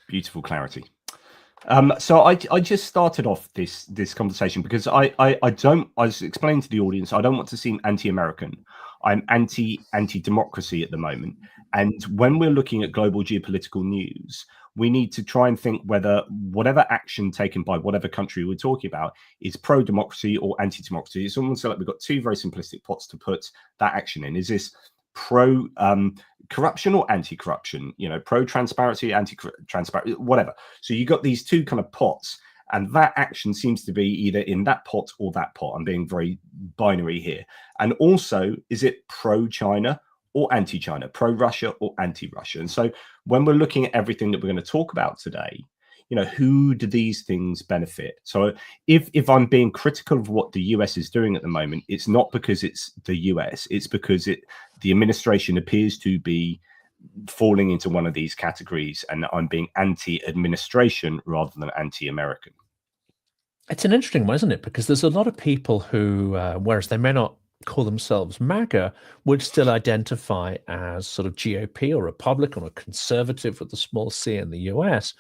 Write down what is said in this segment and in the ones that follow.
Beautiful clarity. So I just started off this conversation because I was explaining to the audience, I don't want to seem anti-American. I'm anti-democracy at the moment. And when we're looking at global geopolitical news, we need to try and think whether whatever action taken by whatever country we're talking about is pro-democracy or anti-democracy. It's almost like we've got two very simplistic pots to put that action in. Is this pro corruption or anti-corruption, pro-transparency, anti-transparency, whatever. So you got these two kind of pots, and that action seems to be either in that pot or that pot. I'm being very binary here. And also, is it pro-China or anti-China, pro-Russia or anti-Russia? And so when we're looking at everything that we're going to talk about today, who do these things benefit? So if I'm being critical of what the US is doing at the moment, it's not because it's the US, it's because the administration appears to be falling into one of these categories, and I'm being anti-administration rather than anti-American. It's an interesting one, isn't it? Because there's a lot of people who, whereas they may not call themselves MAGA, would still identify as sort of GOP or Republican or conservative with a small c in the US.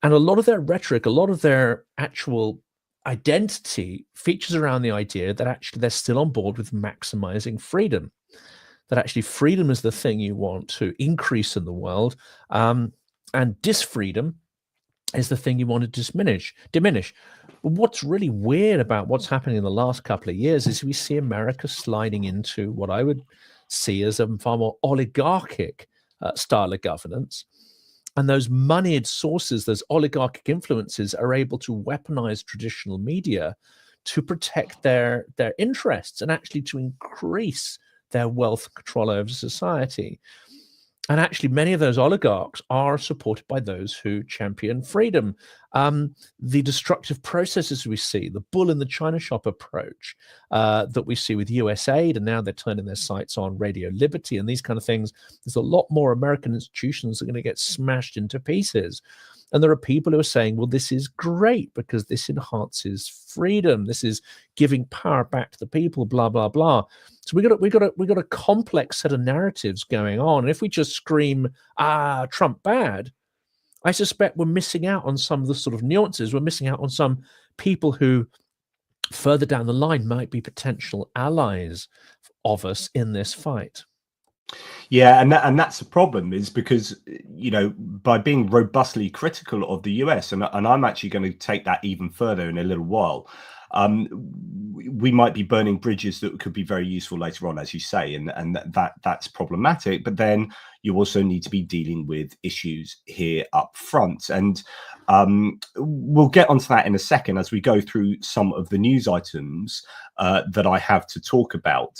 And a lot of their rhetoric, a lot of their actual identity features around the idea that actually they're still on board with maximizing freedom, that actually freedom is the thing you want to increase in the world, and disfreedom is the thing you want to diminish. But what's really weird about what's happening in the last couple of years is we see America sliding into what I would see as a far more oligarchic style of governance. And those moneyed sources, those oligarchic influences, are able to weaponize traditional media to protect their interests and actually to increase their wealth control over society. And actually, many of those oligarchs are supported by those who champion freedom. The destructive processes we see, the bull in the china shop approach that we see with USAID, and now they're turning their sights on Radio Liberty and these kind of things. There's a lot more American institutions that are going to get smashed into pieces. And there are people who are saying, well, this is great because this enhances freedom. This is giving power back to the people, blah, blah, blah. So we got a complex set of narratives going on. And if we just scream, Trump bad, I suspect we're missing out on some of the sort of nuances. We're missing out on some people who further down the line might be potential allies of us in this fight. Yeah, and that's the problem, is because, by being robustly critical of the US, and I'm actually going to take that even further in a little while, we might be burning bridges that could be very useful later on, as you say, and that's problematic. But then you also need to be dealing with issues here up front. And we'll get onto that in a second as we go through some of the news items that I have to talk about.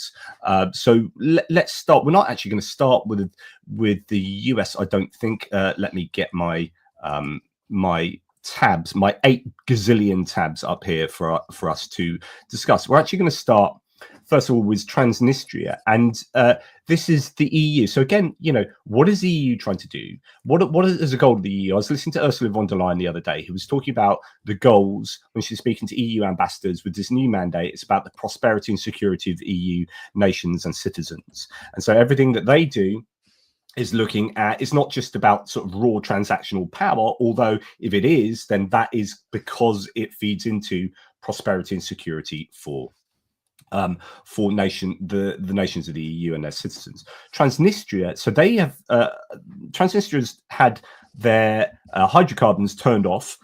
So let's start. We're not actually going to start with the US, I don't think. Let me get my tabs, my 8 gazillion tabs up here for us to discuss. We're actually going to start first of all with Transnistria, and this is the EU. So again, what is the EU trying to do? What is the goal of the EU? I was listening to Ursula von der Leyen the other day, who was talking about the goals when she's speaking to EU ambassadors with this new mandate. It's about the prosperity and security of the EU nations and citizens, and so everything that they do is looking at, it's not just about sort of raw transactional power, although if it is, then that is because it feeds into prosperity and security for the nations of the EU and their citizens. Transnistria, so they have Transnistria's had their hydrocarbons turned off,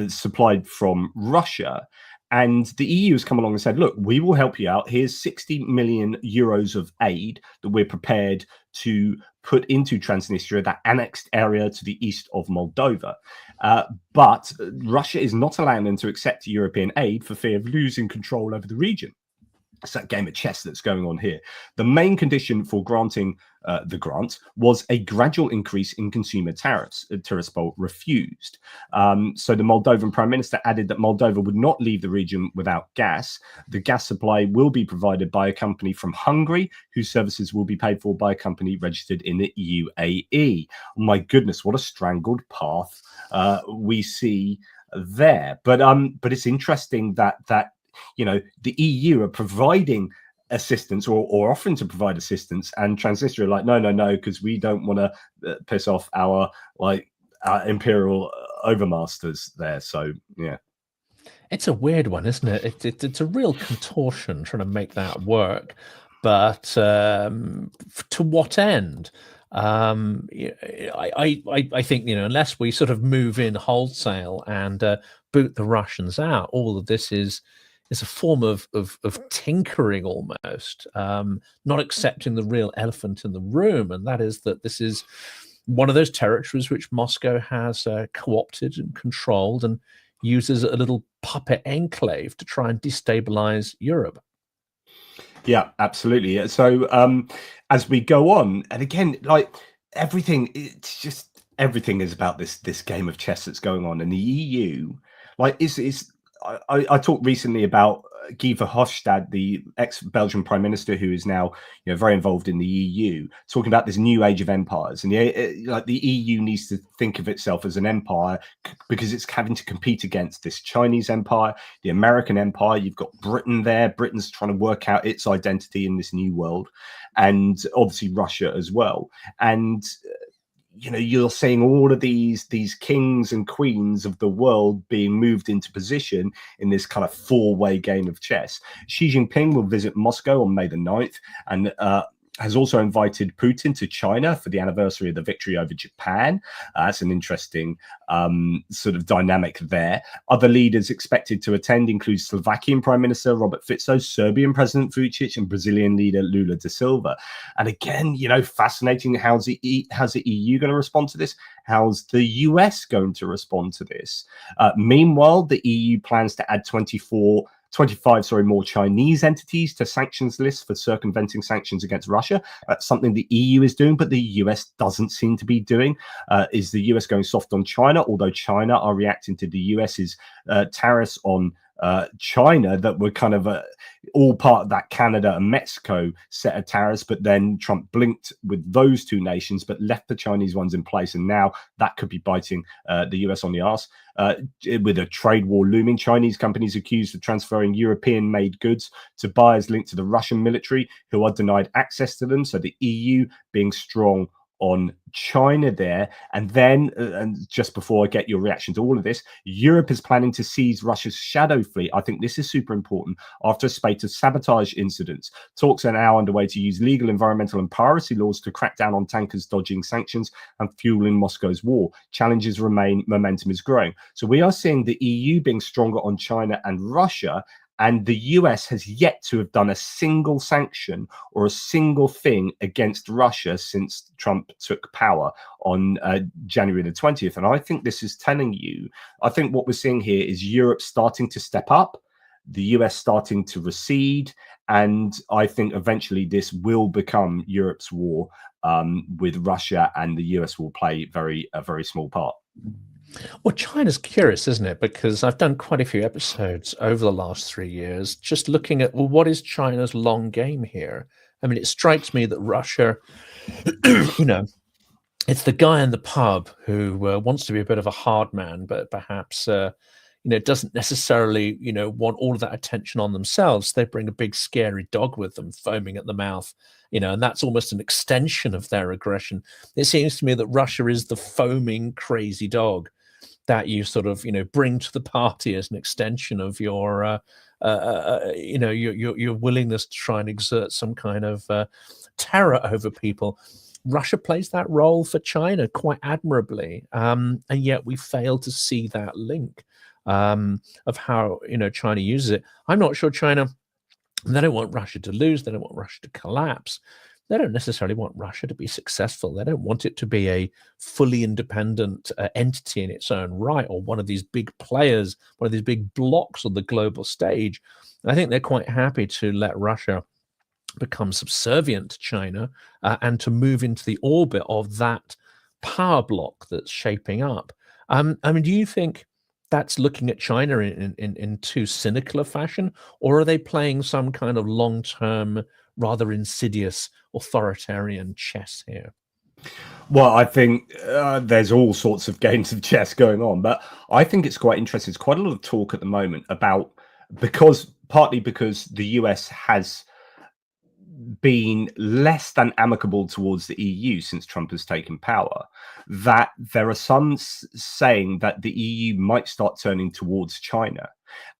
supplied from Russia. And the EU has come along and said, look, we will help you out. Here's 60 million euros of aid that we're prepared to put into Transnistria, that annexed area to the east of Moldova. But Russia is not allowing them to accept European aid for fear of losing control over the region. It's that game of chess that's going on here. The main condition for granting the grant was a gradual increase in consumer tariffs. Tiraspol refused. So the Moldovan Prime Minister added that Moldova would not leave the region without gas. The gas supply will be provided by a company from Hungary, whose services will be paid for by a company registered in the UAE. Oh my goodness, what a strangled path we see there. But it's interesting that the EU are providing assistance or offering to provide assistance, and Transnistria are like, no, because we don't want to piss off our imperial overmasters there. So yeah. It's a weird one, isn't it? It's a real contortion trying to make that work, but to what end? I think, unless we sort of move in wholesale and boot the Russians out, all of this is a form of tinkering almost, not accepting the real elephant in the room, and that is that this is one of those territories which Moscow has co-opted and controlled and uses a little puppet enclave to try and destabilize Europe. Yeah, absolutely. So as we go on, and again, like everything, it's just everything is about this game of chess that's going on, and the EU, like, is I talked recently about Guy Verhofstadt, the ex-Belgian Prime Minister, who is now very involved in the EU, talking about this new age of empires, and like the EU needs to think of itself as an empire because it's having to compete against this Chinese empire, the American empire. You've got Britain there. Britain's trying to work out its identity in this new world, and obviously Russia as well. And you're seeing all of these kings and queens of the world being moved into position in this kind of four-way game of chess. Xi Jinping will visit Moscow on May the 9th and has also invited Putin to China for the anniversary of the victory over Japan. That's an interesting sort of dynamic there. Other leaders expected to attend include Slovakian Prime Minister Robert Fico, Serbian President Vučić, and Brazilian leader Lula da Silva. And again, fascinating. How's the EU going to respond to this? How's the US going to respond to this? Meanwhile, the EU plans to add 25 more Chinese entities to sanctions lists for circumventing sanctions against Russia. That's something the EU is doing, but the US doesn't seem to be doing. Is the US going soft on China? Although China are reacting to the US's tariffs on China that were kind of all part of that Canada and Mexico set of tariffs, but then Trump blinked with those two nations but left the Chinese ones in place, and now that could be biting the US on the arse. With a trade war looming, Chinese companies accused of transferring European-made goods to buyers linked to the Russian military who are denied access to them. So the EU being strong on China there. And then, and just before I get your reaction to all of this, Europe is planning to seize Russia's shadow fleet. I think this is super important. After a spate of sabotage incidents, talks are now underway to use legal, environmental, and piracy laws to crack down on tankers dodging sanctions and fueling Moscow's war. Challenges remain, momentum is growing. So we are seeing the EU being stronger on China and Russia, and the US has yet to have done a single sanction or a single thing against Russia since Trump took power on January the 20th. And I think this is telling you, I think what we're seeing here is Europe starting to step up, the US starting to recede, and I think eventually this will become Europe's war with Russia, and the US will play a very small part. Well, China's curious, isn't it? Because I've done quite a few episodes over the last 3 years, just looking at, well, what is China's long game here? I mean, it strikes me that Russia, it's the guy in the pub who wants to be a bit of a hard man, but perhaps, doesn't necessarily, want all of that attention on themselves. They bring a big, scary dog with them, foaming at the mouth, and that's almost an extension of their aggression. It seems to me that Russia is the foaming, crazy dog that you sort of, bring to the party as an extension of your, your willingness to try and exert some kind of terror over people. Russia plays that role for China quite admirably, and yet we fail to see that link of how China uses it. I'm not sure China. They don't want Russia to lose. They don't want Russia to collapse. They don't necessarily want Russia to be successful. They don't want it to be a fully independent entity in its own right, or one of these big players, one of these big blocks on the global stage. And I think they're quite happy to let Russia become subservient to China and to move into the orbit of that power block that's shaping up. I mean, do you think that's looking at China in too cynical a fashion, or are they playing some kind of long-term, rather insidious authoritarian chess here? Well, I think there's all sorts of games of chess going on, but I think it's quite interesting. There's quite a lot of talk at the moment about, partly because the US has been less than amicable towards the EU since Trump has taken power, that there are some saying that the EU might start turning towards China.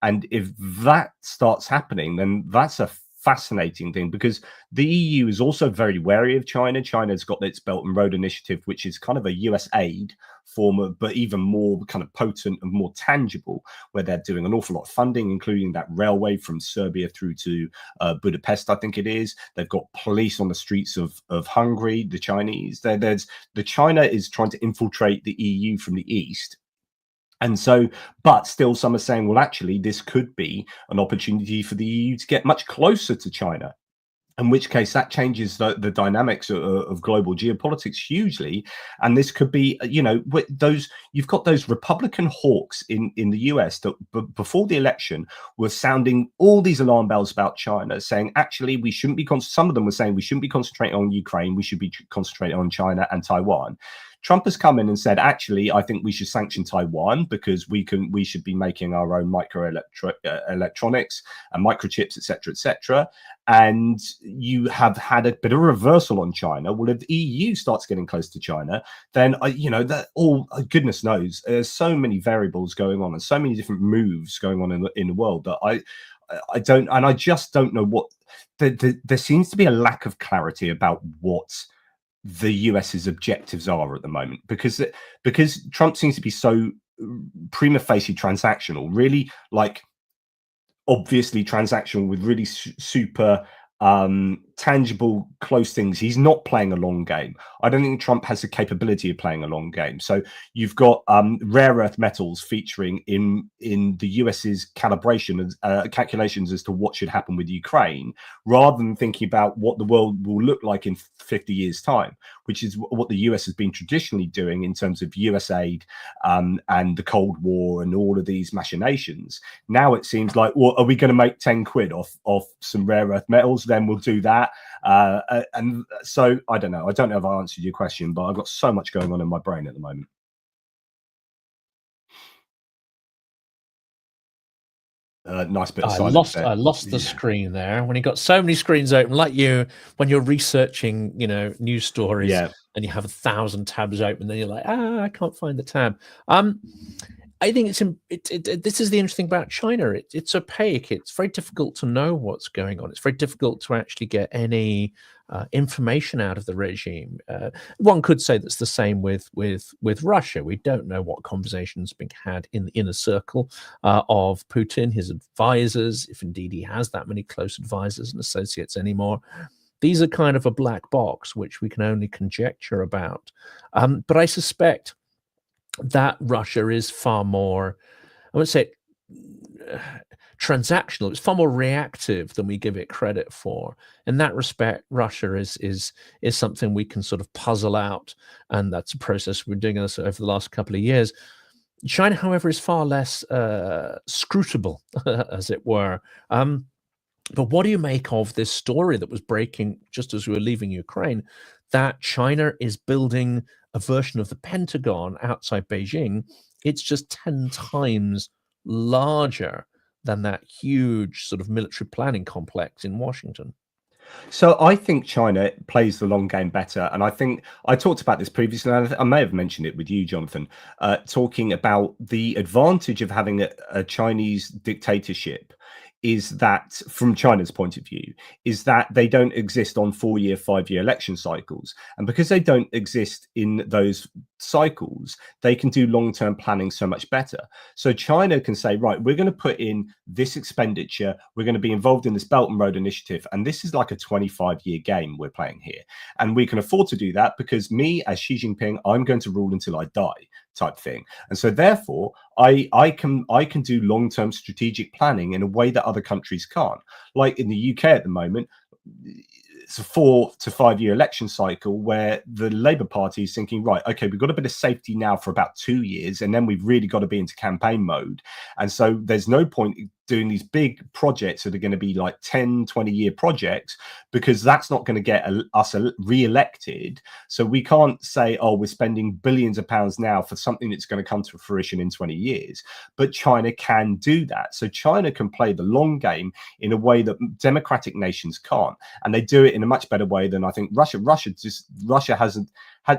And if that starts happening, then that's a fascinating thing, because the EU is also very wary of China. China's got its Belt and Road Initiative, which is kind of a US aid form of, but even more kind of potent and more tangible, where they're doing an awful lot of funding, including that railway from Serbia through to Budapest, I think it is. They've got police on the streets of Hungary, the Chinese. China is trying to infiltrate the EU from the east. And so, but still some are saying, well, actually, this could be an opportunity for the EU to get much closer to China, in which case that changes the dynamics of global geopolitics hugely. And this could be, you've got those Republican hawks in the US that before the election were sounding all these alarm bells about China, saying, actually, we shouldn't be, some of them were saying we shouldn't be concentrating on Ukraine, we should be concentrating on China and Taiwan. Trump has come in and said, actually, I think we should sanction Taiwan because we should be making our own electronics and microchips, etc., etc. And you have had a bit of a reversal on China. Well, if the EU starts getting close to China, then that goodness knows, there's so many variables going on and so many different moves going on in the world that I just don't know what. There seems to be a lack of clarity about what the US's objectives are at the moment, because Trump seems to be so prima facie transactional, really, like obviously transactional with really super tangible, close things. He's not playing a long game. I don't think Trump has the capability of playing a long game. So you've got rare earth metals featuring in the US's calibration calculations as to what should happen with Ukraine, rather than thinking about what the world will look like in 50 years' time, which is what the US has been traditionally doing in terms of US aid and the Cold War and all of these machinations. Now it seems like, well, are we going to make 10 quid off some rare earth metals? Then we'll do that. And so I don't know. I don't know if I answered your question, but I've got so much going on in my brain at the moment. Nice bit of silence there. I lost the screen there when you got so many screens open, like you when you're researching, news stories, and you have 1,000 tabs open, then you're like, I can't find the tab. I think this is the interesting about China. It's opaque. It's very difficult to know what's going on. It's very difficult to actually get any information out of the regime. One could say that's the same with Russia. We don't know what conversations being had in the inner circle of Putin, his advisors, if indeed he has that many close advisors and associates anymore. These are kind of a black box, which we can only conjecture about. But I suspect that Russia is far more, I would say, transactional. It's far more reactive than we give it credit for. In that respect, Russia is something we can sort of puzzle out, and that's a process we're doing this over the last couple of years. China, however, is far less scrutable, as it were. But what do you make of this story that was breaking just as we were leaving Ukraine, that China is building a version of the Pentagon outside Beijing? It's just 10 times larger than that huge sort of military planning complex in Washington. So I think China plays the long game better. And I think I talked about this previously, and I may have mentioned it with you, Jonathan, talking about the advantage of having a Chinese dictatorship is that, from China's point of view, is that they don't exist on 4-year, 5-year election cycles. And because they don't exist in those cycles, they can do long-term planning so much better. So China can say, right, we're going to put in this expenditure, we're going to be involved in this Belt and Road Initiative, and this is like a 25-year game we're playing here. And we can afford to do that because me, as Xi Jinping, I'm going to rule until I die, type thing. And so therefore I can do long-term strategic planning in a way that other countries can't. Like in the UK at the moment, it's a 4 to 5 year election cycle where the Labour Party is thinking, right, okay, we've got a bit of safety now for about 2 years, and then we've really got to be into campaign mode. And so there's no point doing these big projects that are going to be like 10, 20-year projects, because that's not going to get us re-elected. So we can't say, oh, we're spending billions of pounds now for something that's going to come to fruition in 20 years. But China can do that. So China can play the long game in a way that democratic nations can't. And they do it in a much better way than I think Russia. Russia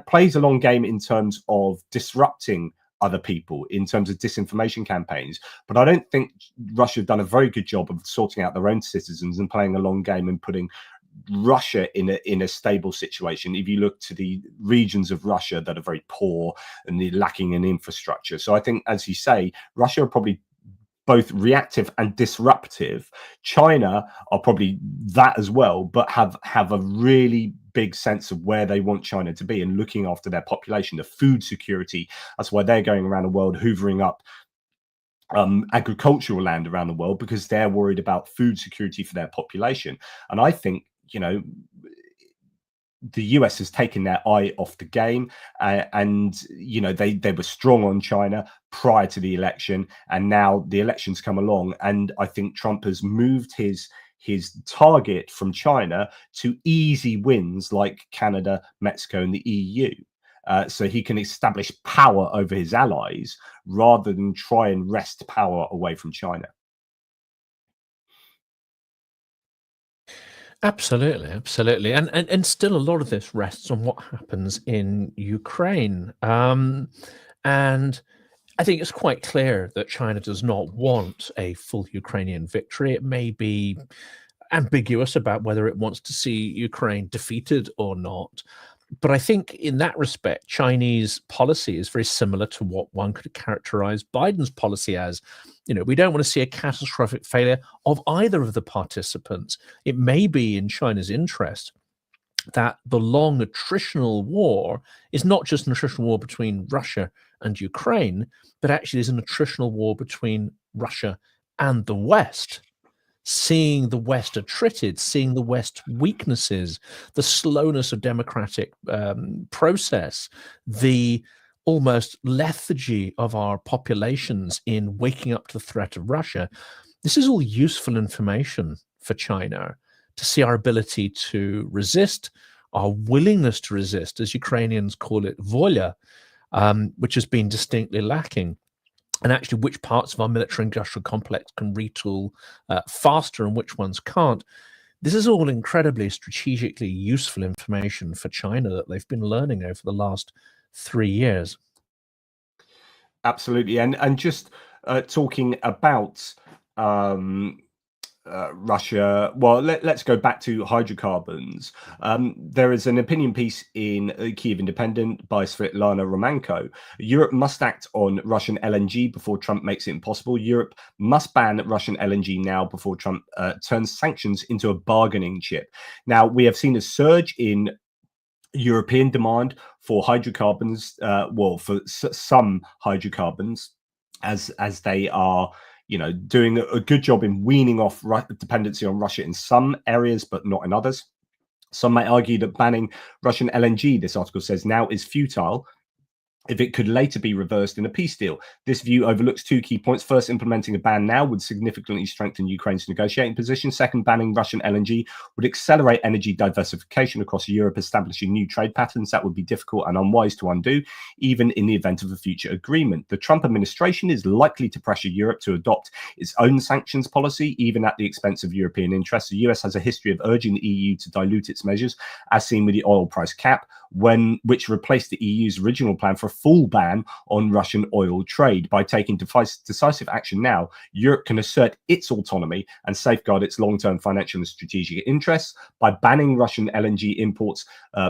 plays a long game in terms of disrupting other people, in terms of disinformation campaigns, but I don't think Russia have done a very good job of sorting out their own citizens and playing a long game and putting Russia in a stable situation. If you look to the regions of Russia that are very poor and they're lacking in infrastructure. So I think, as you say, Russia are probably both reactive and disruptive. China are probably that as well, but have a really big sense of where they want China to be and looking after their population, the food security. That's why they're going around the world hoovering up agricultural land around the world, because they're worried about food security for their population. And I think, you know, the US has taken their eye off the game, and you know, they were strong on China prior to the election, and now the elections come along, and I think Trump has moved his target from China to easy wins like Canada, Mexico, and the EU. So he can establish power over his allies rather than try and wrest power away from China. Absolutely, absolutely, and still a lot of this rests on what happens in Ukraine, and I think it's quite clear that China does not want a full Ukrainian victory. It may be ambiguous about whether it wants to see Ukraine defeated or not. But I think in that respect, Chinese policy is very similar to what one could characterize Biden's policy as. You know, we don't want to see a catastrophic failure of either of the participants. It may be in China's interest that the long attritional war is not just an attritional war between Russia and Ukraine, but actually is an attritional war between Russia and the West. Seeing the West attrited, seeing the West weaknesses, the slowness of democratic process, the almost lethargy of our populations in waking up to the threat of Russia. This is all useful information for China to see our ability to resist, our willingness to resist, as Ukrainians call it, voля, which has been distinctly lacking. And actually which parts of our military industrial complex can retool faster and which ones can't. This is all incredibly strategically useful information for China that they've been learning over the last 3 years. Absolutely. And just talking about Russia, well, let's go back to hydrocarbons. There is an opinion piece in Kyiv Independent by Svetlana Romanko. Europe must act on Russian LNG before Trump makes it impossible. Europe must ban Russian LNG now before Trump turns sanctions into a bargaining chip. Now, we have seen a surge in European demand for hydrocarbons, well, for some hydrocarbons, as they are, you know, doing a good job in weaning off dependency on Russia in some areas, but not in others. Some may argue that banning Russian LNG, this article says, now is futile if it could later be reversed in a peace deal. This view overlooks two key points. First, implementing a ban now would significantly strengthen Ukraine's negotiating position. Second, banning Russian LNG would accelerate energy diversification across Europe, establishing new trade patterns that would be difficult and unwise to undo, even in the event of a future agreement. The Trump administration is likely to pressure Europe to adopt its own sanctions policy, even at the expense of European interests. The US has a history of urging the EU to dilute its measures, as seen with the oil price cap, which replaced the EU's original plan for a full ban on Russian oil trade. By taking decisive action now, Europe can assert its autonomy and safeguard its long-term financial and strategic interests. By banning Russian LNG imports,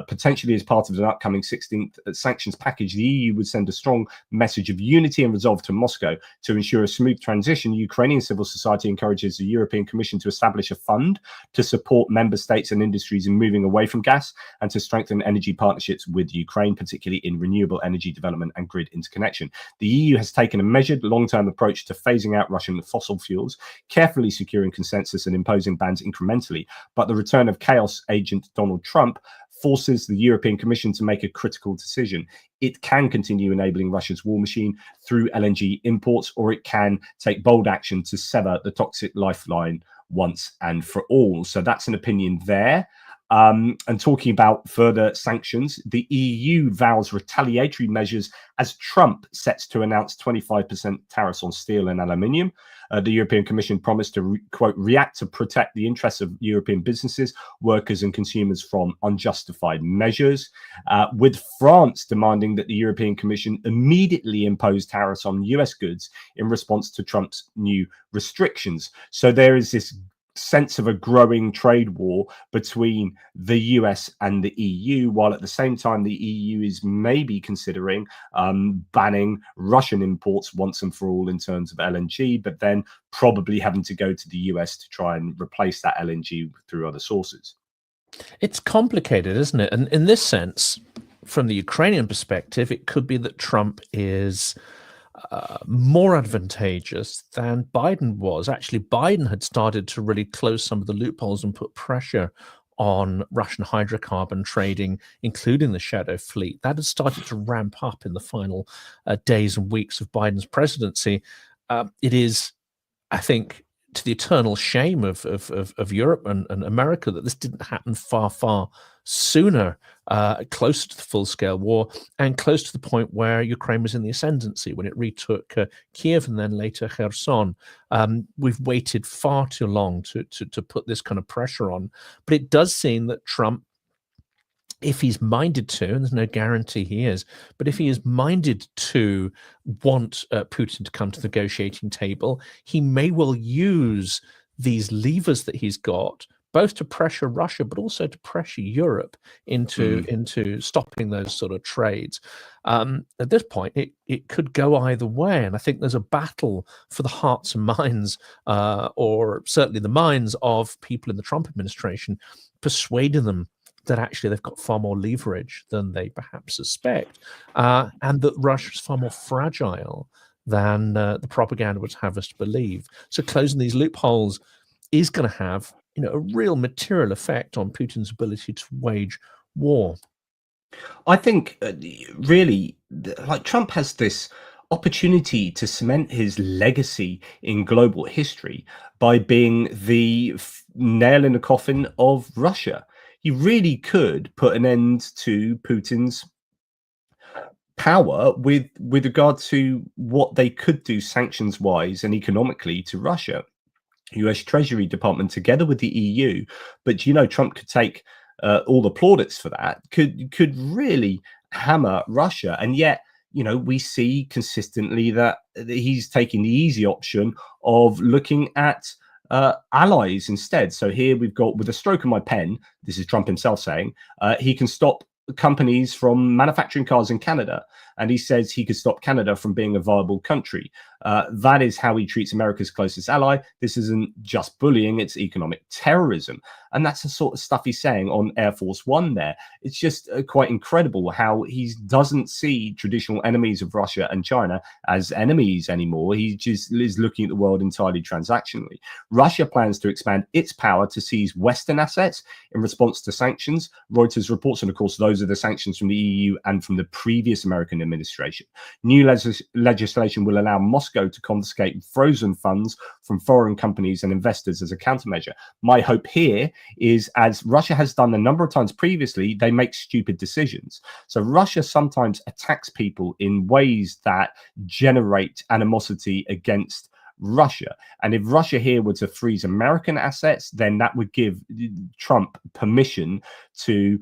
potentially as part of an upcoming 16th sanctions package, the EU would send a strong message of unity and resolve to Moscow. To ensure a smooth transition, Ukrainian civil society encourages the European Commission to establish a fund to support member states and industries in moving away from gas and to strengthen energy partnerships with Ukraine, particularly in renewable energy development and grid interconnection. The EU has taken a measured long-term approach to phasing out Russian fossil fuels, carefully securing consensus and imposing bans incrementally. But the return of chaos agent Donald Trump forces the European Commission to make a critical decision. It can continue enabling Russia's war machine through LNG imports, or it can take bold action to sever the toxic lifeline once and for all. So that's an opinion there. And talking about further sanctions, the EU vows retaliatory measures as Trump sets to announce 25% tariffs on steel and aluminium. The European Commission promised to, quote, react to protect the interests of European businesses, workers and consumers from unjustified measures, with France demanding that the European Commission immediately impose tariffs on US goods in response to Trump's new restrictions. So there is this sense of a growing trade war between the US and the EU, while at the same time the EU is maybe considering banning Russian imports once and for all in terms of LNG, but then probably having to go to the US to try and replace that LNG through other sources. It's complicated, isn't it? And in this sense, from the Ukrainian perspective, it could be that Trump is more advantageous than Biden was. Actually, Biden had started to really close some of the loopholes and put pressure on Russian hydrocarbon trading, including the shadow fleet. That had started to ramp up in the final days and weeks of Biden's presidency. It is, I think, to the eternal shame of Europe and America that this didn't happen far sooner, closer to the full-scale war and close to the point where Ukraine was in the ascendancy, when it retook Kyiv and then later Kherson. We've waited far too long to put this kind of pressure on. But it does seem that Trump, if he's minded to, and there's no guarantee he is, but if he is minded to want Putin to come to the negotiating table, he may well use these levers that he's got, both to pressure Russia, but also to pressure Europe into stopping those sort of trades. At this point, it could go either way. And I think there's a battle for the hearts and minds, or certainly the minds of people in the Trump administration, persuading them that actually they've got far more leverage than they perhaps suspect, and that Russia is far more fragile than the propaganda would have us to believe. So closing these loopholes is going to have, a real material effect on Putin's ability to wage war. I think really, like, Trump has this opportunity to cement his legacy in global history by being the nail in the coffin of Russia. He really could put an end to Putin's power with regard to what they could do sanctions wise and economically to Russia. US Treasury Department together with the EU, but Trump could take all the plaudits for that, could really hammer Russia. And yet, we see consistently that he's taking the easy option of looking at allies instead. So here we've got, with a stroke of my pen, this is Trump himself saying, he can stop companies from manufacturing cars in Canada, and he says he could stop Canada from being a viable country. That is how he treats America's closest ally. This isn't just bullying, it's economic terrorism. And that's the sort of stuff he's saying on Air Force One there. It's just quite incredible how he doesn't see traditional enemies of Russia and China as enemies anymore. He just is looking at the world entirely transactionally. Russia plans to expand its power to seize Western assets in response to sanctions. Reuters reports, and of course, those are the sanctions from the EU and from the previous American administration. New legislation will allow Moscow to confiscate frozen funds from foreign companies and investors as a countermeasure. My hope here is, as Russia has done a number of times previously, they make stupid decisions. So Russia sometimes attacks people in ways that generate animosity against Russia. And if Russia here were to freeze American assets, then that would give Trump permission to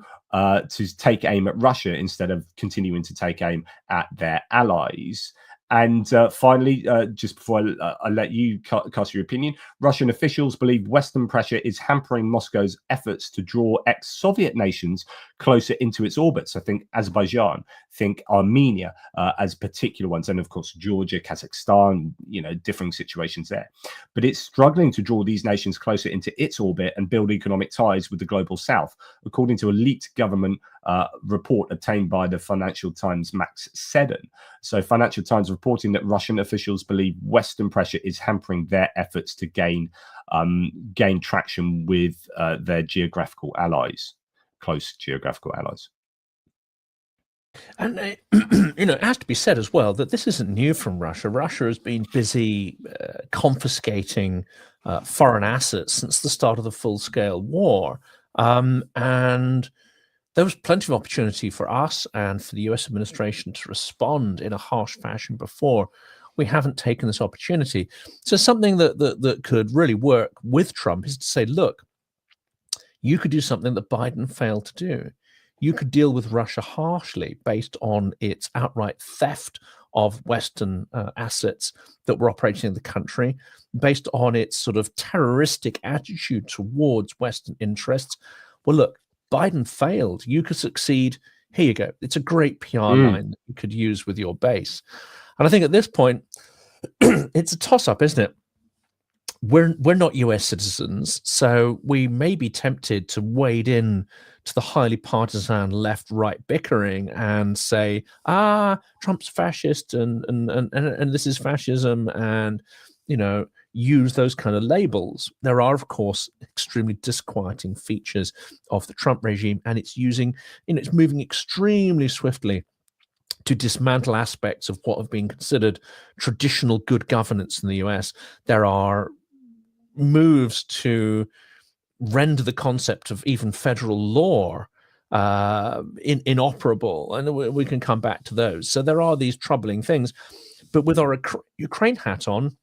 take aim at Russia instead of continuing to take aim at their allies. And finally, just before I let you cast your opinion, Russian officials believe Western pressure is hampering Moscow's efforts to draw ex-Soviet nations closer into its orbits. I think Azerbaijan, think Armenia as particular ones, and of course Georgia, Kazakhstan, differing situations there. But it's struggling to draw these nations closer into its orbit and build economic ties with the global south, according to a leaked government report obtained by the Financial Times' Max Seddon. So Financial Times reporting that Russian officials believe Western pressure is hampering their efforts to gain traction with their geographical allies. close geographical allies. And it has to be said as well that this isn't new from Russia. Russia has been busy confiscating foreign assets since the start of the full-scale war, and there was plenty of opportunity for us and for the US administration to respond in a harsh fashion before. We haven't taken this opportunity. So something that could really work with Trump is to say, look, you could do something that Biden failed to do. You could deal with Russia harshly based on its outright theft of Western assets that were operating in the country, based on its sort of terroristic attitude towards Western interests. Well, look, Biden failed. You could succeed. Here you go. It's a great PR line that you could use with your base. And I think at this point, it's a toss-up, isn't it? We're not US citizens, so we may be tempted to wade in to the highly partisan left-right bickering and say, Trump's fascist and this is fascism, and use those kind of labels. There are, of course, extremely disquieting features of the Trump regime, and it's moving extremely swiftly to dismantle aspects of what have been considered traditional good governance in the US. There are moves to render the concept of even federal law inoperable, and we can come back to those. So there are these troubling things, but with our Ukraine hat on,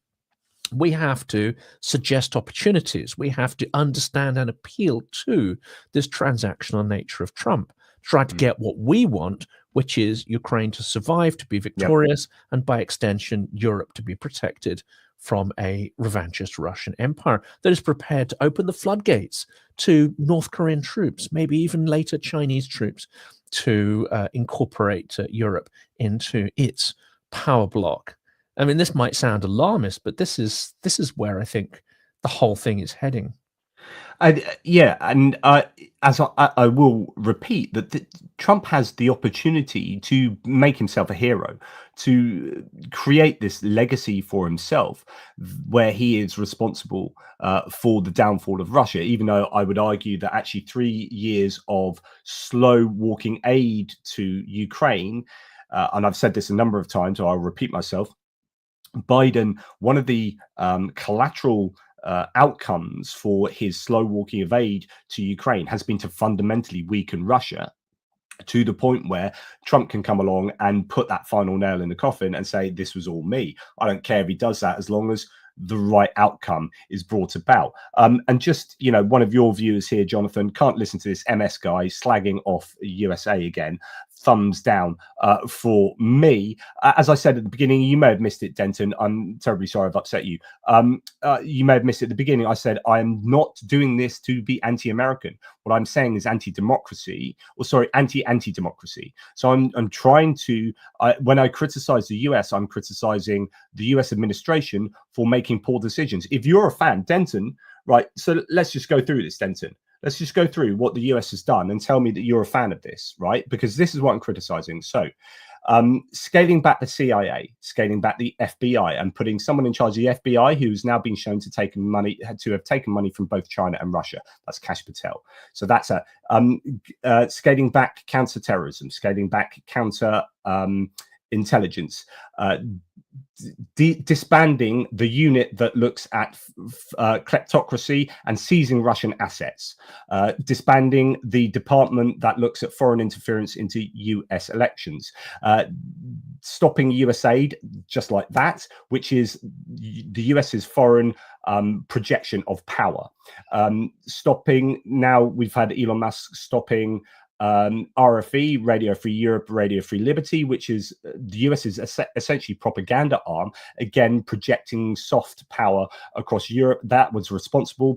we have to suggest opportunities. We have to understand and appeal to this transactional nature of Trump, try to get what we want, which is Ukraine to survive, to be victorious, and by extension, Europe to be protected from a revanchist Russian empire that is prepared to open the floodgates to North Korean troops, maybe even later Chinese troops, to incorporate Europe into its power bloc. I mean, this might sound alarmist, but this is where I think the whole thing is heading. And as I will repeat that Trump has the opportunity to make himself a hero, to create this legacy for himself, where he is responsible for the downfall of Russia. Even though I would argue that actually 3 years of slow walking aid to Ukraine, and I've said this a number of times, so I'll repeat myself. Biden, one of the collateral outcomes for his slow walking of aid to Ukraine has been to fundamentally weaken Russia, to the point where Trump can come along and put that final nail in the coffin and say, this was all me. I don't care if he does that, as long as the right outcome is brought about. And just, one of your viewers here, Jonathan, can't listen to this MS guy slagging off USA again. Thumbs down for me. As I said at the beginning, you may have missed it, Denton. I'm terribly sorry I've upset you. You may have missed it at the beginning. I said I am not doing this to be anti-American. What I'm saying is anti-democracy, or sorry, anti-democracy. So I'm trying to, when I criticize the US, I'm criticizing the US administration for making poor decisions. If you're a fan, Denton, right? So let's just go through this, Denton. Let's just go through what the US has done and tell me that you're a fan of this, right? Because this is what I'm criticizing. So scaling back the CIA, scaling back the FBI, and putting someone in charge of the FBI who's now been shown to have taken money from both China and Russia. That's Kash Patel. So that's scaling back counterterrorism, scaling back counter intelligence, disbanding the unit that looks at kleptocracy and seizing Russian assets, disbanding the department that looks at foreign interference into US elections, stopping US aid just like that, which is the US's foreign projection of power. Stopping, now we've had Elon Musk stopping RFE, Radio Free Europe, Radio Free Liberty, which is the US's essentially propaganda arm, again projecting soft power across Europe. That was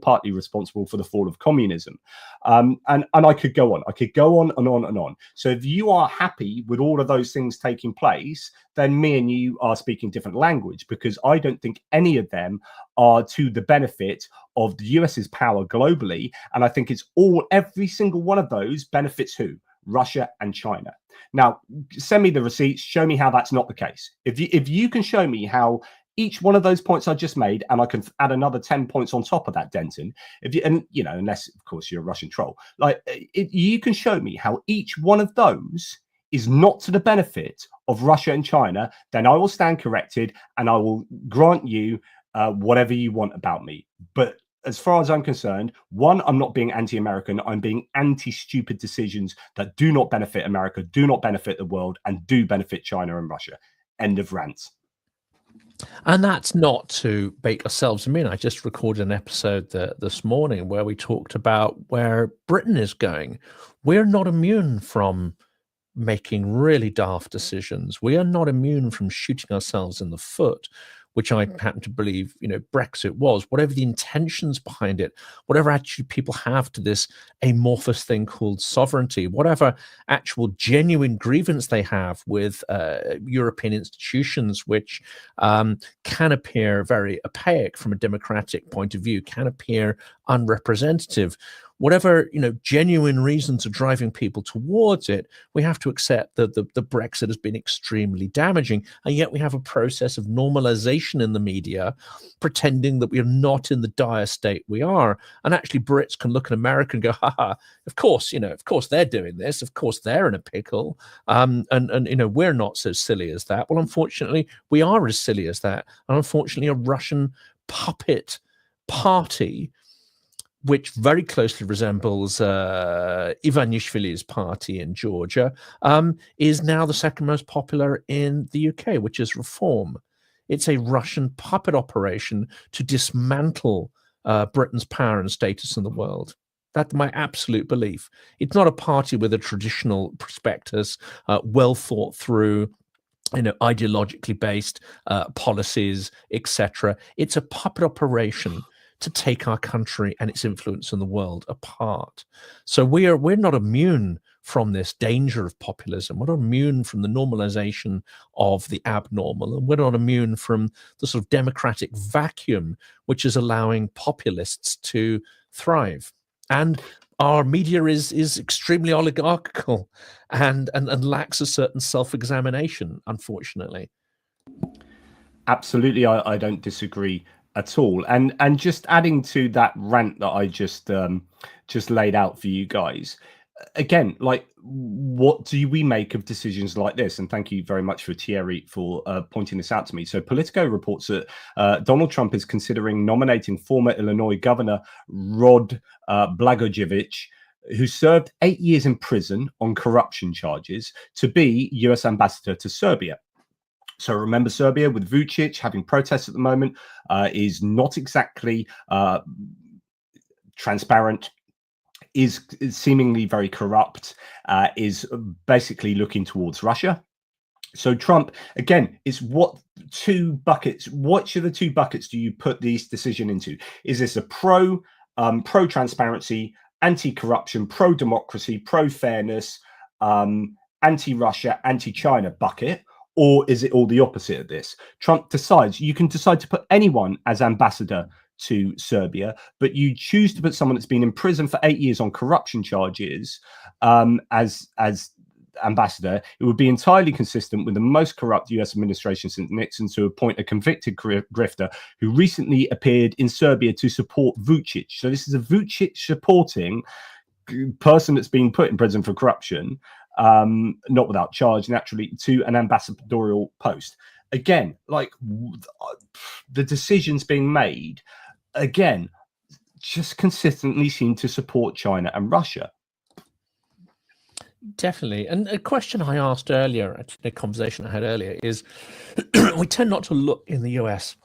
partly responsible for the fall of communism. And I could go on. I could go on and on and on. So if you are happy with all of those things taking place, then me and you are speaking different language, because I don't think any of them are to the benefit of the US's power globally. And I think every single one of those benefits who? Russia and China. Now, send me the receipts, show me how that's not the case. If you can show me how each one of those points I just made, and I can add another 10 points on top of that, Denton, if you, and you know, unless of course you're a Russian troll, like you can show me how each one of those is not to the benefit of Russia and China, then I will stand corrected and I will grant you whatever you want about me. But as far as I'm concerned, one, I'm not being anti-American. I'm being anti-stupid decisions that do not benefit America, do not benefit the world, and do benefit China and Russia. End of rant. And that's not to bake ourselves in. I just recorded an episode this morning where we talked about where Britain is going. We're not immune from making really daft decisions. We are not immune from shooting ourselves in the foot, which I happen to believe, you know, Brexit was. Whatever the intentions behind it, whatever attitude people have to this amorphous thing called sovereignty, whatever actual genuine grievance they have with European institutions, which can appear very opaque from a democratic point of view, can appear unrepresentative. Whatever, you know, genuine reasons are driving people towards it, we have to accept that the Brexit has been extremely damaging. And yet we have a process of normalization in the media, pretending that we are not in the dire state we are. And actually Brits can look at America and go, haha, of course, you know, of course they're doing this. Of course they're in a pickle. And you know, we're not so silly as that. Well, unfortunately, we are as silly as that. And unfortunately, a Russian puppet party, which very closely resembles Ivanishvili's party in Georgia, is now the second most popular in the UK, which is Reform. It's a Russian puppet operation to dismantle Britain's power and status in the world. That's my absolute belief. It's not a party with a traditional prospectus, well thought through, you know, ideologically based policies, etc. It's a puppet operation to take our country and its influence in the world apart. So we're not immune from this danger of populism. We're not immune from the normalization of the abnormal, and we're not immune from the sort of democratic vacuum which is allowing populists to thrive. And our media is extremely oligarchical and lacks a certain self-examination, unfortunately. Absolutely, I don't disagree at all. And just adding to that rant that I just laid out for you guys, again, like, what do we make of decisions like this? And thank you very much for Thierry for pointing this out to me. So Politico reports that Donald Trump is considering nominating former Illinois Governor Rod Blagojevich, who served 8 years in prison on corruption charges, to be US ambassador to Serbia. So remember, Serbia, with Vucic having protests at the moment, is not exactly transparent, is seemingly very corrupt, is basically looking towards Russia. So Trump, again, is what two buckets? Which of the two buckets do you put this decision into? Is this a pro-transparency, anti-corruption, pro-democracy, pro-fairness, anti-Russia, anti-China bucket? Or is it all the opposite of this? Trump decides, you can decide to put anyone as ambassador to Serbia, but you choose to put someone that's been in prison for 8 years on corruption charges as ambassador. It would be entirely consistent with the most corrupt US administration since Nixon to appoint a convicted grifter who recently appeared in Serbia to support Vucic. So this is a Vucic supporting person that's been put in prison for corruption, not without charge, naturally, to an ambassadorial post. Again, like, the decisions being made, again, just consistently seem to support China and Russia. Definitely. And a question I asked earlier, actually, a conversation I had earlier, is we tend not to look in the US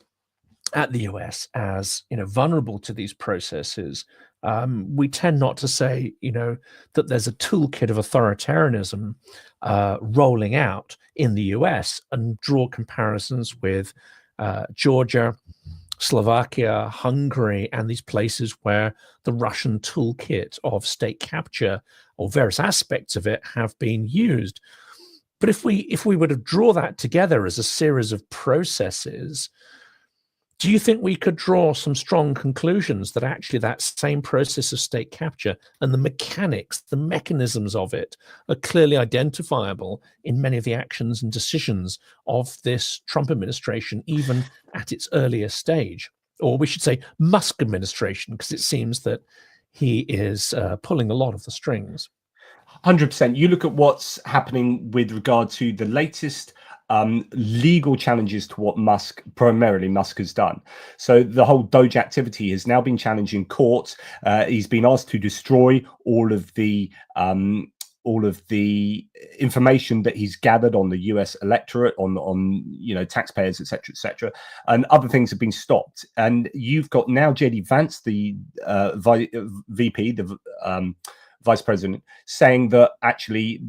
at the US as, you know, vulnerable to these processes. We tend not to say, you know, that there's a toolkit of authoritarianism rolling out in the US and draw comparisons with Georgia, Slovakia, Hungary, and these places where the Russian toolkit of state capture or various aspects of it have been used. But if we were to draw that together as a series of processes, Do you think we could draw some strong conclusions that actually that same process of state capture and the mechanics, the mechanisms of it are clearly identifiable in many of the actions and decisions of this Trump administration, even at its earliest stage? Or we should say Musk administration, because it seems that he is pulling a lot of the strings. 100%. You look at what's happening with regard to the latest legal challenges to what primarily Musk has done. So the whole Doge activity has now been challenged in court. He's been asked to destroy all of the information that he's gathered on the US electorate, on taxpayers, etc., and other things have been stopped. And you've got now JD Vance, the VP, the vice president, saying that actually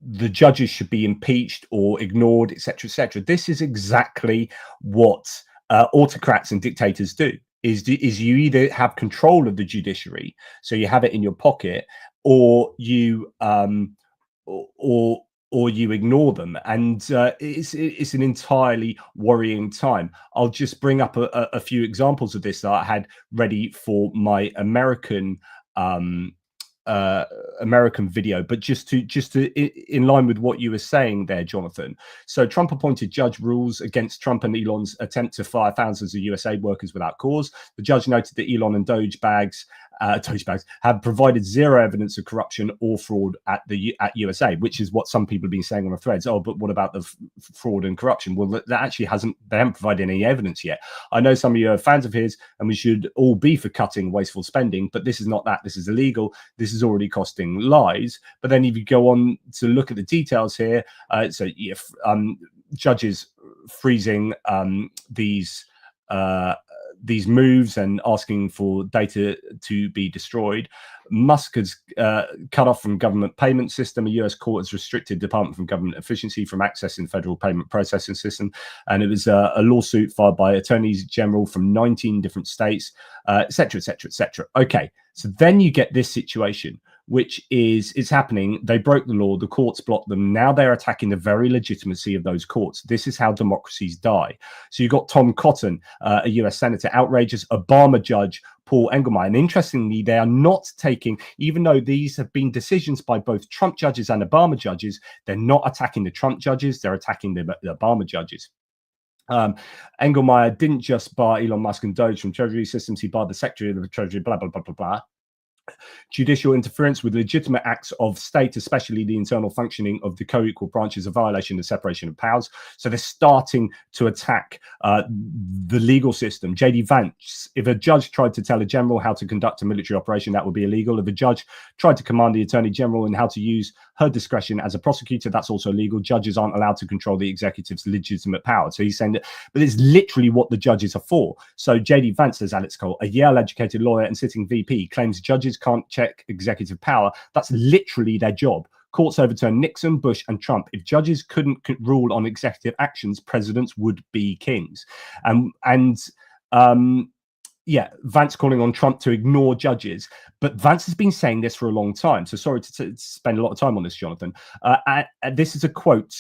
the judges should be impeached or ignored, etc. This is exactly what autocrats and dictators do. Is you either have control of the judiciary, so you have it in your pocket, or you ignore them, and it's an entirely worrying time. I'll just bring up a few examples of this that I had ready for my American video, but just to in line with what you were saying there, Jonathan. So Trump appointed judge rules against Trump and Elon's attempt to fire thousands of US aid workers without cause. The judge noted that Elon and Doge bags have provided zero evidence of corruption or fraud at USA, which is what some people have been saying on the threads. Oh, but what about the fraud and corruption? Well, that actually they haven't provided any evidence yet. I know some of you are fans of his, and we should all be for cutting wasteful spending, but this is not that. This is illegal. This is already costing lives. But then if you go on to look at the details here, judges freezing these moves and asking for data to be destroyed. Musk has cut off from government payment system. A US court has restricted Department of Government Efficiency from accessing the federal payment processing system. And it was a lawsuit filed by attorneys general from 19 different states, etc. Okay, so then you get this situation, which is happening. They broke the law. The courts blocked them. Now they're attacking the very legitimacy of those courts. This is how democracies die. So you've got Tom Cotton, a US senator, outrageous Obama judge Paul Engelmeyer. And interestingly, they are not taking, even though these have been decisions by both Trump judges and Obama judges, they're not attacking the Trump judges. They're attacking the Obama judges. Engelmeyer didn't just bar Elon Musk and Doge from Treasury systems. He barred the Secretary of the Treasury, blah, blah, blah, blah, blah. Judicial interference with legitimate acts of state, especially the internal functioning of the co-equal branches, a violation of separation of powers. So they're starting to attack the legal system. JD Vance, if a judge tried to tell a general how to conduct a military operation, that would be illegal. If a judge tried to command the attorney general in how to use her discretion as a prosecutor, that's also illegal. Judges aren't allowed to control the executive's legitimate power. So he's saying that, but it's literally what the judges are for. So JD Vance, says Alex Cole, a Yale-educated lawyer and sitting VP, claims judges can't check executive power. That's literally their job. Courts overturned Nixon, Bush, and Trump. If judges couldn't rule on executive actions, presidents would be kings. Yeah, Vance calling on Trump to ignore judges. But Vance has been saying this for a long time. So sorry to spend a lot of time on this, Jonathan. This is a quote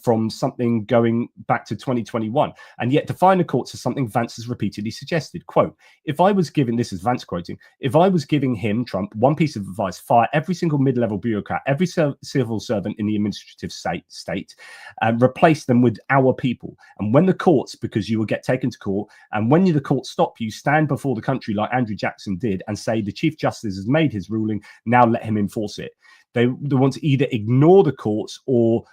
from something going back to 2021. And yet define the courts as something Vance has repeatedly suggested. Quote, if I was giving, this is Vance quoting, if I was giving him, Trump, one piece of advice, fire every single mid-level bureaucrat, every civil servant in the administrative state, and replace them with our people. And when the courts, because you will get taken to court, and when the courts stop you, stand before the country like Andrew Jackson did and say the Chief Justice has made his ruling, now let him enforce it. They want to either ignore the courts or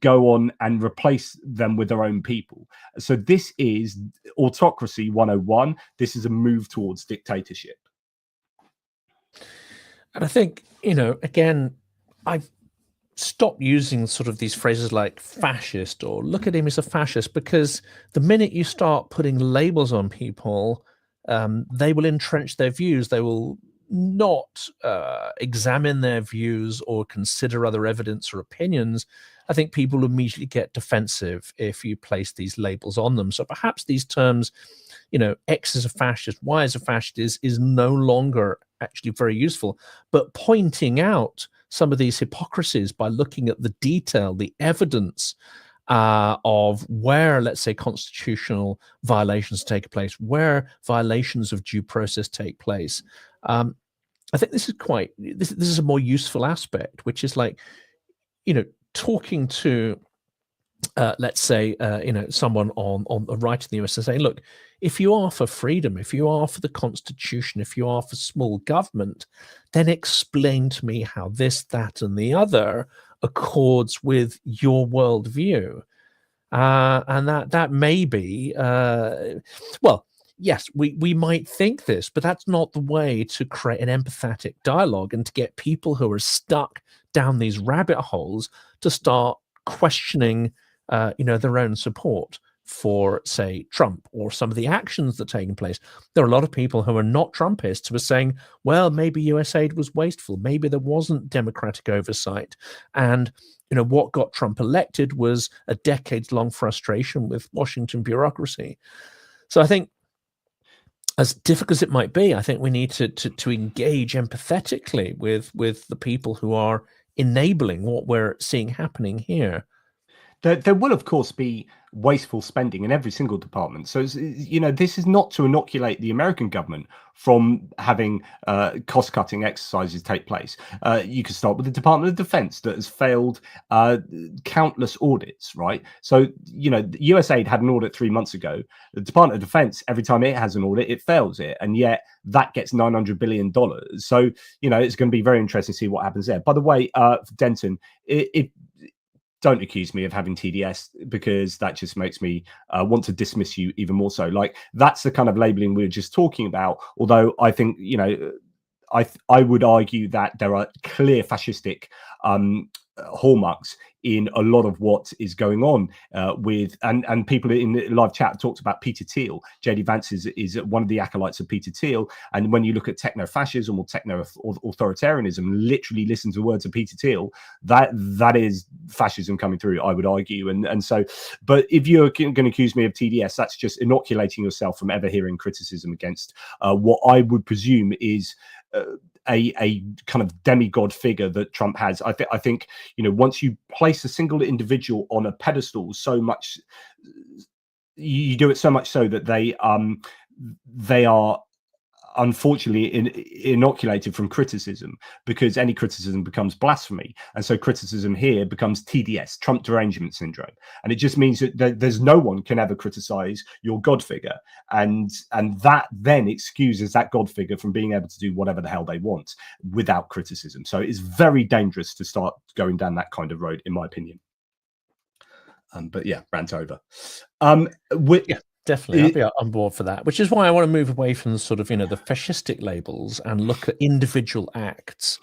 go on and replace them with their own people. So this is autocracy 101. This is a move towards dictatorship. And I think, again, I've stopped using sort of these phrases like fascist or look at him as a fascist, because the minute you start putting labels on people, they will entrench their views. They will not examine their views or consider other evidence or opinions. I think people immediately get defensive if you place these labels on them. So perhaps these terms, X is a fascist, Y is a fascist, is no longer actually very useful. But pointing out some of these hypocrisies by looking at the detail, the evidence, of where, let's say, constitutional violations take place, where violations of due process take place. I think this is this is a more useful aspect, which is like, talking to, let's say, someone on the right in the US and saying, look, if you are for freedom, if you are for the Constitution, if you are for small government, then explain to me how this, that, and the other accords with your worldview. And that may be, well, yes, we might think this, but that's not the way to create an empathetic dialogue and to get people who are stuck down these rabbit holes to start questioning, their own support for, say, Trump or some of the actions that are taking place. There are a lot of people who are not Trumpists who are saying, well, maybe US aid was wasteful. Maybe there wasn't democratic oversight. And, what got Trump elected was a decades-long frustration with Washington bureaucracy. So I think, as difficult as it might be, I think we need to engage empathetically with the people who are enabling what we're seeing happening here. There will, of course, be wasteful spending in every single department. So, this is not to inoculate the American government from having cost-cutting exercises take place. You could start with the Department of Defense that has failed countless audits, right? So, USAID had an audit 3 months ago. The Department of Defense, every time it has an audit, it fails it. And yet that gets $900 billion. So, it's going to be very interesting to see what happens there. By the way, Denton, don't accuse me of having TDS, because that just makes me want to dismiss you even more so. Like, that's the kind of labeling we were just talking about. Although I think, I would argue that there are clear fascistic hallmarks in a lot of what is going on with, and people in the live chat talked about Peter Thiel. JD Vance is one of the acolytes of Peter Thiel. And when you look at techno-fascism or techno-authoritarianism, literally listen to the words of Peter Thiel, that is fascism coming through, I would argue. And so, but if you're going to accuse me of TDS, that's just inoculating yourself from ever hearing criticism against what I would presume is a kind of demigod figure that Trump has. I think once you place a single individual on a pedestal so much, you do it so much so that they are unfortunately inoculated from criticism, because any criticism becomes blasphemy. And so criticism here becomes TDS, Trump derangement syndrome. And it just means that there's no one can ever criticize your God figure. And that then excuses that God figure from being able to do whatever the hell they want without criticism. So it's very dangerous to start going down that kind of road, in my opinion. But yeah, rant over. Yeah. Definitely, I'll be on board for that, which is why I want to move away from the sort of, the fascistic labels and look at individual acts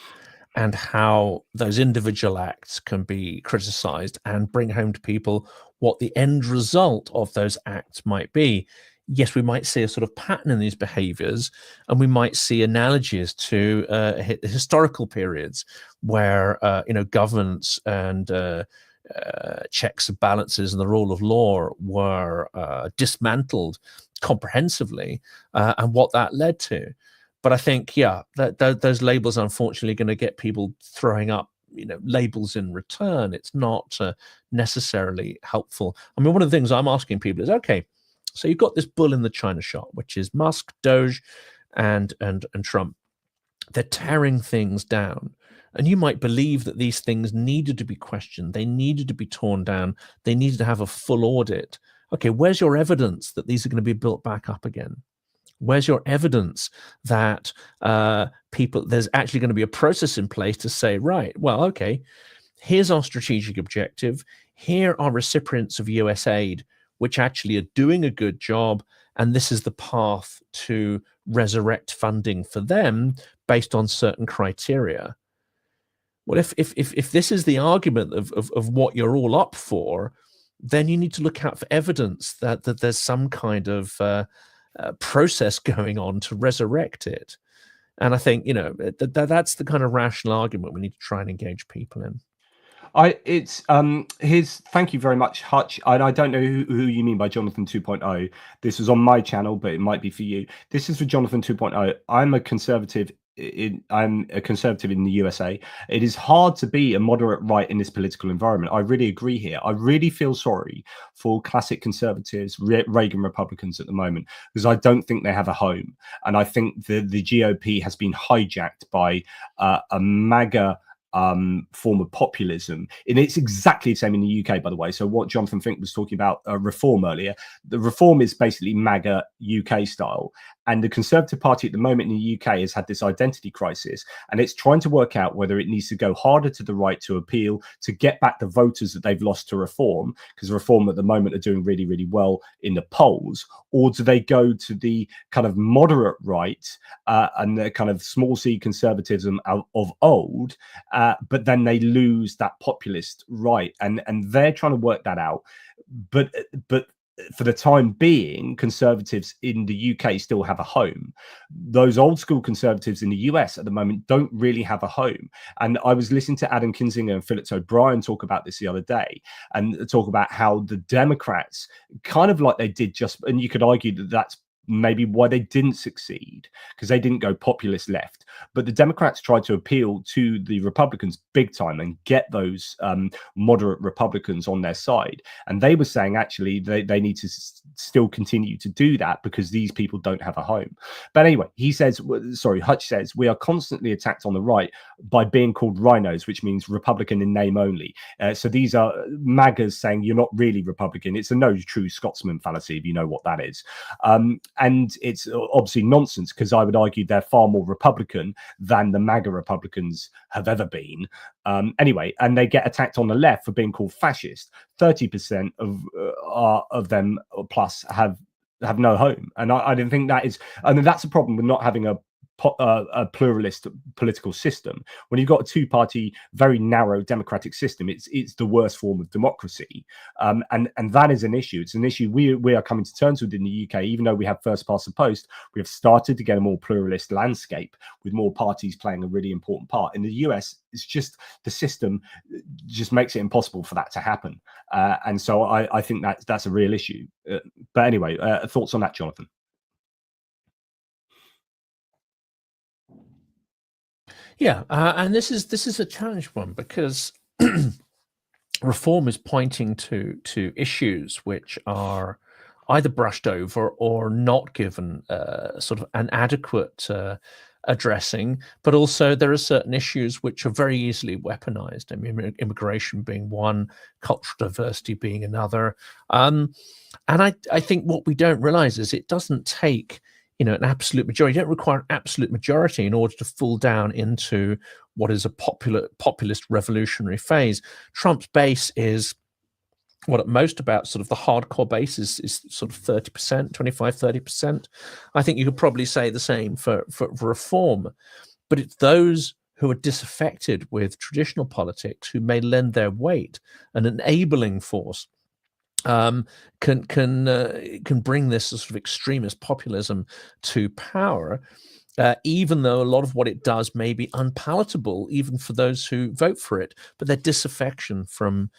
and how those individual acts can be criticized and bring home to people what the end result of those acts might be. Yes, we might see a sort of pattern in these behaviors, and we might see analogies to historical periods where, governments and checks and balances and the rule of law were dismantled comprehensively, and what that led to. But I think, that those labels are unfortunately going to get people throwing up, labels in return. It's not necessarily helpful. I mean, one of the things I'm asking people is, okay, so you've got this bull in the china shop, which is Musk, Doge, and Trump. They're tearing things down. And you might believe that these things needed to be questioned. They needed to be torn down. They needed to have a full audit. Okay, where's your evidence that these are going to be built back up again? Where's your evidence that there's actually going to be a process in place to say, right, well, okay, here's our strategic objective. Here are recipients of US aid, which actually are doing a good job. And this is the path to resurrect funding for them based on certain criteria. Well, if this is the argument of what you're all up for, then you need to look out for evidence that there's some kind of process going on to resurrect it. And I think, that's the kind of rational argument we need to try and engage people in. Thank you very much, Hutch. I don't know who you mean by Jonathan 2.0. This was on my channel, but it might be for you. This is for Jonathan 2.0. I'm a conservative I'm a conservative in the USA. It is hard to be a moderate right in this political environment. I really agree here. I really feel sorry for classic conservatives, Reagan Republicans at the moment, because I don't think they have a home. And I think the GOP has been hijacked by a MAGA form of populism. And it's exactly the same in the UK, by the way. So what Jonathan Fink was talking about reform earlier, the reform is basically MAGA UK style. And the Conservative Party at the moment in the UK has had this identity crisis, and it's trying to work out whether it needs to go harder to the right to appeal, to get back the voters that they've lost to Reform, because Reform at the moment are doing really, really well in the polls, or do they go to the kind of moderate right and the kind of small c conservatism of old, but then they lose that populist right, and they're trying to work that out. But for the time being, conservatives in the UK still have a home. Those old school conservatives in the US at the moment don't really have a home. And I was listening to Adam Kinzinger and Phillips O'Brien talk about this the other day, and talk about how the Democrats, kind of like they did just, and you could argue that that's maybe why they didn't succeed, because they didn't go populist left. But the Democrats tried to appeal to the Republicans big time and get those moderate Republicans on their side. And they were saying, actually, they need to still continue to do that because these people don't have a home. But anyway, Hutch says, we are constantly attacked on the right by being called rhinos, which means Republican in name only. So these are MAGAs saying you're not really Republican. It's a no true Scotsman fallacy, if you know what that is. And it's obviously nonsense, because I would argue they're far more Republican than the MAGA Republicans have ever been. Anyway, and they get attacked on the left for being called fascist. 30% of them plus have no home. And I don't think that is, I mean, that's a problem with not having a pluralist political system. When you've got a two-party, very narrow democratic system, it's the worst form of democracy, and that is an issue. It's an issue we are coming to terms with in the UK. Even though we have first past the post, we have started to get a more pluralist landscape with more parties playing a really important part. In the US, it's just the system just makes it impossible for that to happen, and so I think that's a real issue. But anyway, thoughts on that, Jonathan? Yeah, and this is a challenge one, because Reform is pointing to issues which are either brushed over or not given sort of an adequate addressing, but also there are certain issues which are very easily weaponized. I mean, immigration being one, cultural diversity being another, and I think what we don't realize is it doesn't take an absolute majority. You don't require an absolute majority in order to fall down into what is a populist revolutionary phase. Trump's base is what at most about sort of the hardcore base is sort of 30%, 25, 30%. I think you could probably say the same for Reform, but it's those who are disaffected with traditional politics who may lend their weight, an enabling force. Can bring this sort of extremist populism to power, even though a lot of what it does may be unpalatable even for those who vote for it. But their disaffection from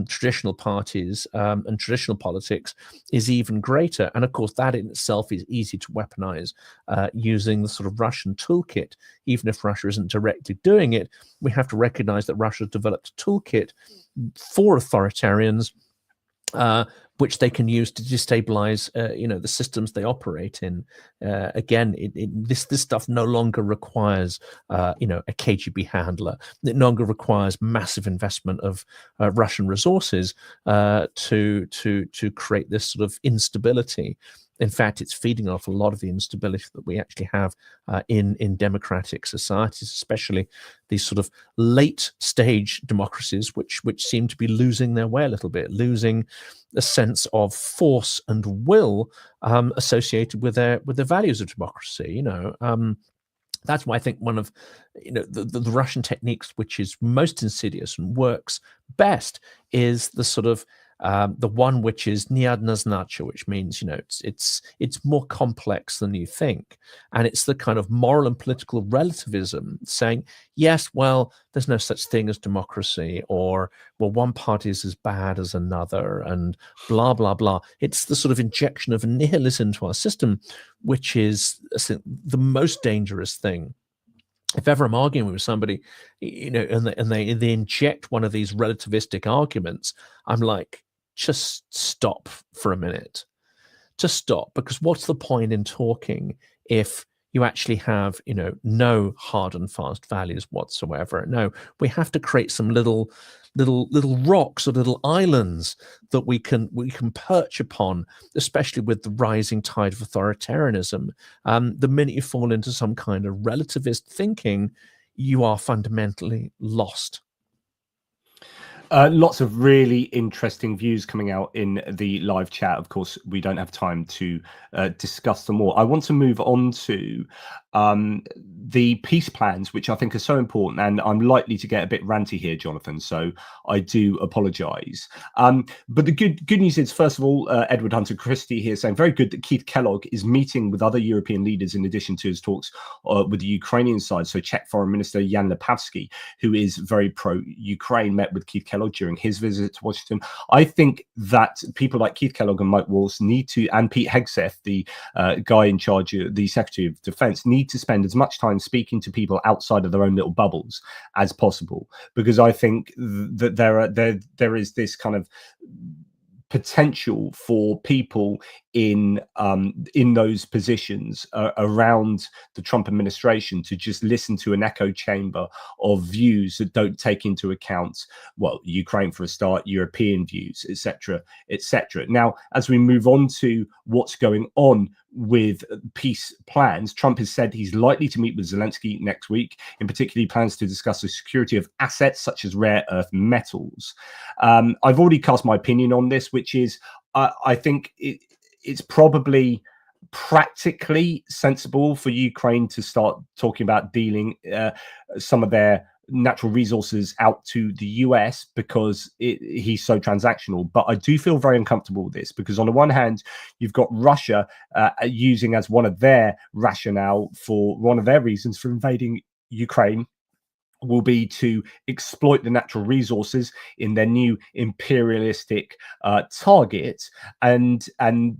traditional parties and traditional politics is even greater. And of course, that in itself is easy to weaponize using the sort of Russian toolkit. Even if Russia isn't directly doing it, we have to recognize that Russia has developed a toolkit for authoritarians, which they can use to destabilize, the systems they operate in. Again, this stuff no longer requires, a KGB handler. It no longer requires massive investment of Russian resources to create this sort of instability. In fact, it's feeding off a lot of the instability that we actually have in democratic societies, especially these sort of late stage democracies, which seem to be losing their way a little bit, losing a sense of force and will associated with their values of democracy. That's why I think one of the Russian techniques which is most insidious and works best is the sort of the one which is неоднозначно, which means it's more complex than you think, and it's the kind of moral and political relativism saying, yes, well, there's no such thing as democracy, or well, one party is as bad as another, and blah blah blah. It's the sort of injection of nihilism into our system, which is, I think, the most dangerous thing if ever I'm arguing with somebody, and they inject one of these relativistic arguments, I'm like, just stop for a minute. Just stop, because what's the point in talking if you actually have, no hard and fast values whatsoever? No, we have to create some little rocks or little islands that we can perch upon, especially with the rising tide of authoritarianism. The minute you fall into some kind of relativist thinking, you are fundamentally lost. Lots of really interesting views coming out in the live chat. Of course, we don't have time to discuss them all. I want to move on to the peace plans, which I think are so important. And I'm likely to get a bit ranty here, Jonathan, so I do apologise. But the good news is, first of all, Edward Hunter Christie here saying, very good that Keith Kellogg is meeting with other European leaders in addition to his talks with the Ukrainian side. So Czech Foreign Minister Jan Lipavsky, who is very pro-Ukraine, met with Keith Kellogg during his visit to Washington. I think that people like Keith Kellogg and Mike Waltz need to, and Pete Hegseth, the guy in charge, the Secretary of Defense, need to spend as much time speaking to people outside of their own little bubbles as possible, because I think that there is this kind of potential for people in those positions around the Trump administration to just listen to an echo chamber of views that don't take into account, well, Ukraine for a start, European views, etc., etc. Now, as we move on to what's going on with peace plans, Trump has said he's likely to meet with Zelensky next week. In particular, he plans to discuss the security of assets such as rare earth metals. I've already cast my opinion on this, which is I think it's probably practically sensible for Ukraine to start talking about dealing some of their natural resources out to the US, because he's so transactional. But I do feel very uncomfortable with this, because on the one hand, you've got Russia using as one of their rationale for one of their reasons for invading Ukraine will be to exploit the natural resources in their new imperialistic target, and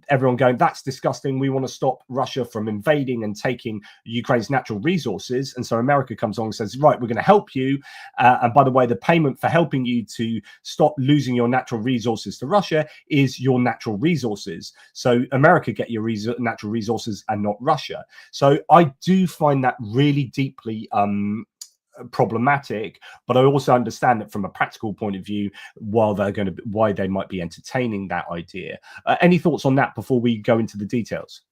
everyone going, that's disgusting, we want to stop Russia from invading and taking Ukraine's natural resources. And so America comes along and says, right, we're going to help you, and by the way, the payment for helping you to stop losing your natural resources to Russia is your natural resources. So America get your natural resources and not Russia. So I do find that really deeply problematic, but I also understand that from a practical point of view, why they might be entertaining that idea. Any thoughts on that before we go into the details?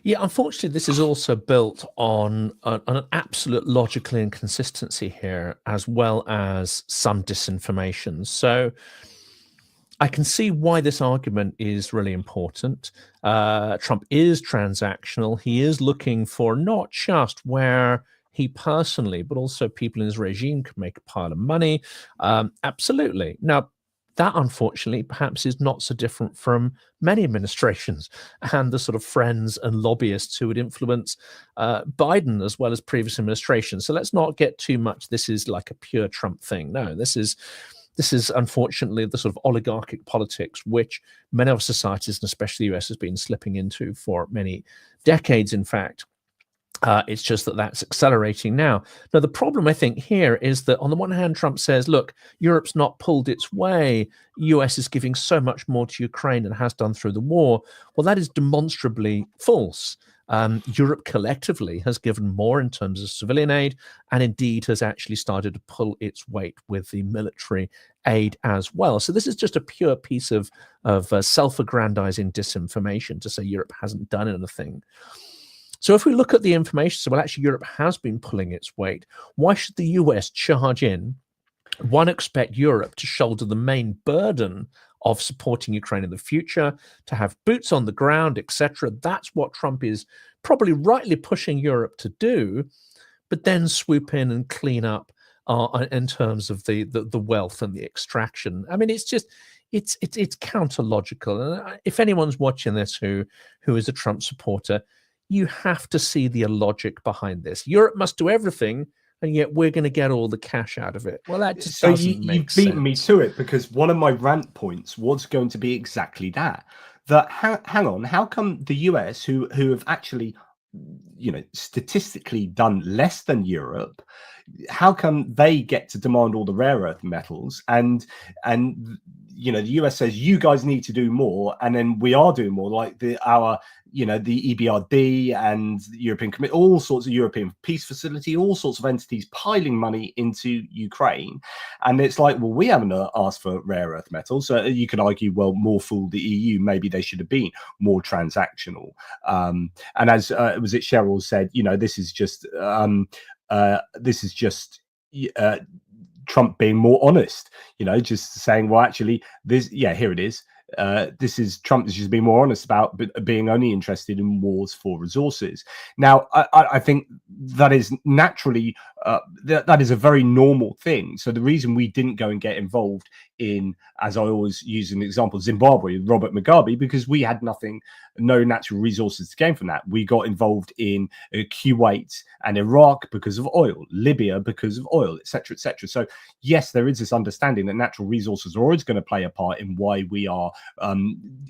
Yeah, unfortunately, this is also built on an absolute logical inconsistency here, as well as some disinformation. So I can see why this argument is really important. Trump is transactional. He is looking for not just where he personally, but also people in his regime can make a pile of money. Absolutely. Now, that unfortunately perhaps is not so different from many administrations and the sort of friends and lobbyists who would influence Biden as well as previous administrations. So let's not get too much, this is like a pure Trump thing. No, this is unfortunately the sort of oligarchic politics which many of societies, and especially the US, has been slipping into for many decades, in fact. It's just that that's accelerating now. Now, the problem, I think, here is that on the one hand, Trump says, look, Europe's not pulled its way. US is giving so much more to Ukraine than it has done through the war. Well, that is demonstrably false. Europe collectively has given more in terms of civilian aid, and indeed has actually started to pull its weight with the military aid as well. So this is just a pure piece of self-aggrandizing disinformation to say Europe hasn't done anything. So if we look at the information, so well, actually Europe has been pulling its weight. Why should the US charge in? One, expect Europe to shoulder the main burden of supporting Ukraine in the future, to have boots on the ground, etc. That's what Trump is probably rightly pushing Europe to do, but then swoop in and clean up in terms of the wealth and the extraction. I mean, it's just, it's counter-logical. And if anyone's watching this who is a Trump supporter, you have to see the illogic behind this. Europe must do everything, and yet we're going to get all the cash out of it. Well, that just doesn't make sense. You've beaten me to it, because one of my rant points was going to be exactly that. That hang on, how come the US, who have actually statistically done less than Europe, how come they get to demand all the rare earth metals, and the US says you guys need to do more, and then we are doing more, like the EBRD and the European Committee, all sorts of European Peace Facility, all sorts of entities piling money into Ukraine. And it's like, well, we haven't asked for rare earth metals. So you could argue, well, more fool the EU, maybe they should have been more transactional. And as was it Cheryl said, this is just Trump being more honest, just saying, well, actually, here it is. This is Trump is just being more honest about being only interested in wars for resources. Now, I think that is naturally that is a very normal thing. So the reason we didn't go and get involved in, as I always use an example, Zimbabwe, Robert Mugabe, because we had no natural resources to gain from that. We got involved in Kuwait and Iraq because of oil, Libya because of oil, etc., etc. So yes, there is this understanding that natural resources are always going to play a part in why we are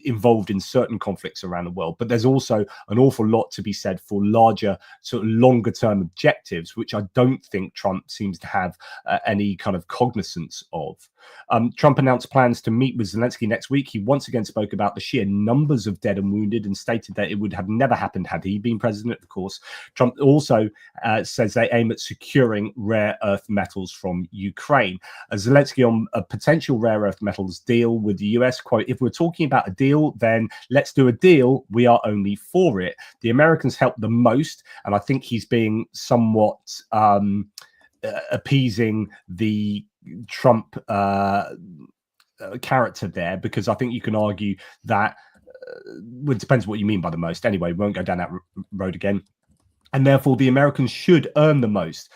involved in certain conflicts around the world. But there's also an awful lot to be said for larger, sort of longer term objectives, which I don't think Trump seems to have any kind of cognizance of. Trump announced plans to meet with Zelensky next week. He once again spoke about the sheer numbers of dead and wounded and stated that it would have never happened had he been president, of course. Trump also says they aim at securing rare earth metals from Ukraine. Zelensky on a potential rare earth metals deal with the US, quote, "If we're talking about a deal, then let's do a deal. We are only for it. The Americans help the most." And I think he's being somewhat appeasing the Trump character there, because I think you can argue that it depends what you mean by the most. Anyway, we won't go down that road again. And therefore, the Americans should earn the most.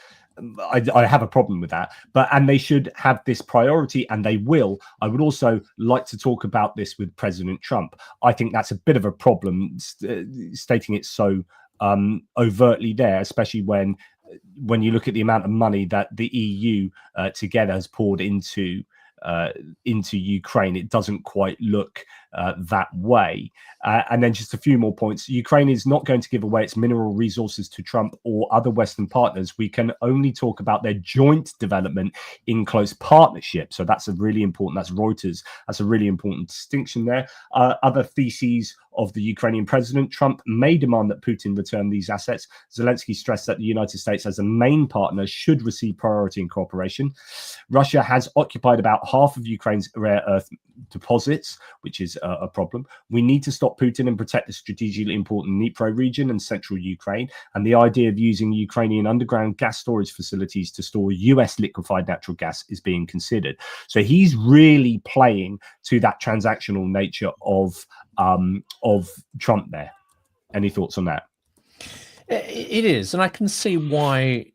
I have a problem with that, and they should have this priority, and they will. I would also like to talk about this with President Trump. I think that's a bit of a problem, stating it so overtly there, especially when you look at the amount of money that the EU together has poured into Ukraine. It doesn't quite look that way. And then just a few more points. Ukraine is not going to give away its mineral resources to Trump or other Western partners. We can only talk about their joint development in close partnership. So that's really important. That's Reuters. That's a really important distinction there. Other theses of the Ukrainian president: Trump may demand that Putin return these assets. Zelensky stressed that the United States, as a main partner, should receive priority in cooperation. Russia has occupied about half of Ukraine's rare earth deposits, which is a problem. We need to stop Putin and protect the strategically important Dnipro region and central Ukraine. And the idea of using Ukrainian underground gas storage facilities to store US liquefied natural gas is being considered. So he's really playing to that transactional nature of Trump there. Any thoughts on that? It is, and I can see why.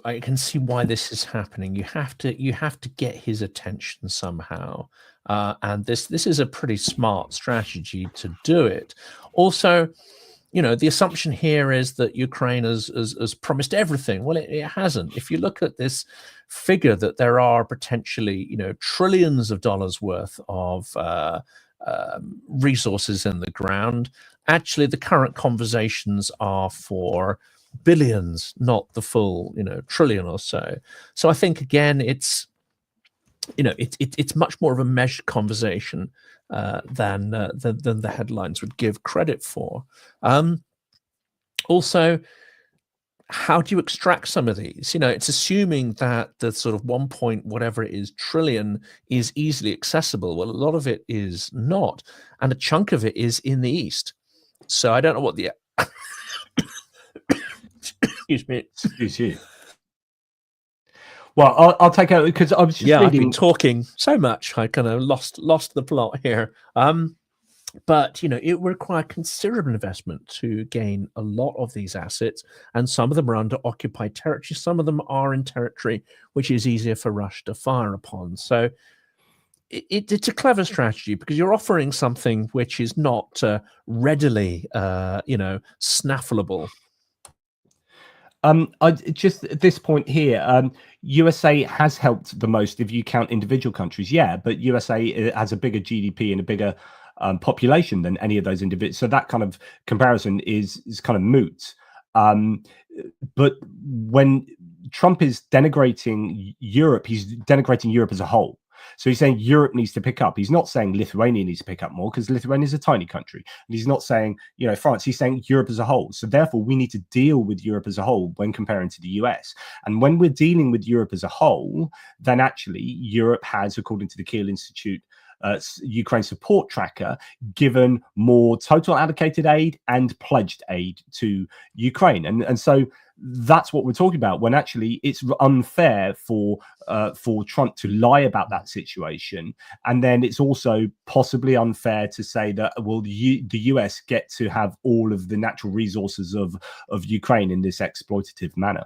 I can see why this is happening. You have to get his attention somehow, and this is a pretty smart strategy to do it. Also, the assumption here is that Ukraine has promised everything. Well, it hasn't. If you look at this figure, that there are potentially trillions of dollars worth of resources in the ground. Actually, the current conversations are for billions, not the full, trillion or so. So I think, again, it's much more of a measured conversation than the headlines would give credit for. Also, how do you extract some of these? It's assuming that the sort of 1 point whatever it is trillion is easily accessible. Well, a lot of it is not, and a chunk of it is in the East. So I don't know what the excuse me. Excuse you. Well, I'll take out, because I was just reading. I've been talking so much, I kind of lost the plot here. But it will require considerable investment to gain a lot of these assets, and some of them are under occupied territory. Some of them are in territory which is easier for Russia to fire upon. So it's a clever strategy, because you're offering something which is not readily, snaffleable. I just at this point here, USA has helped the most if you count individual countries. Yeah, but USA has a bigger GDP and a bigger population than any of those individuals. So that kind of comparison is kind of moot. But when Trump is denigrating Europe, he's denigrating Europe as a whole. So he's saying Europe needs to pick up. He's not saying Lithuania needs to pick up more, because Lithuania is a tiny country. And he's not saying, France. He's saying Europe as a whole. So therefore, we need to deal with Europe as a whole when comparing to the US. And when we're dealing with Europe as a whole, then actually Europe has, according to the Kyiv Institute, Ukraine support tracker, given more total allocated aid and pledged aid to Ukraine. And so that's what we're talking about, when actually it's unfair for Trump to lie about that situation. And then it's also possibly unfair to say that, well, the US get to have all of the natural resources of Ukraine in this exploitative manner.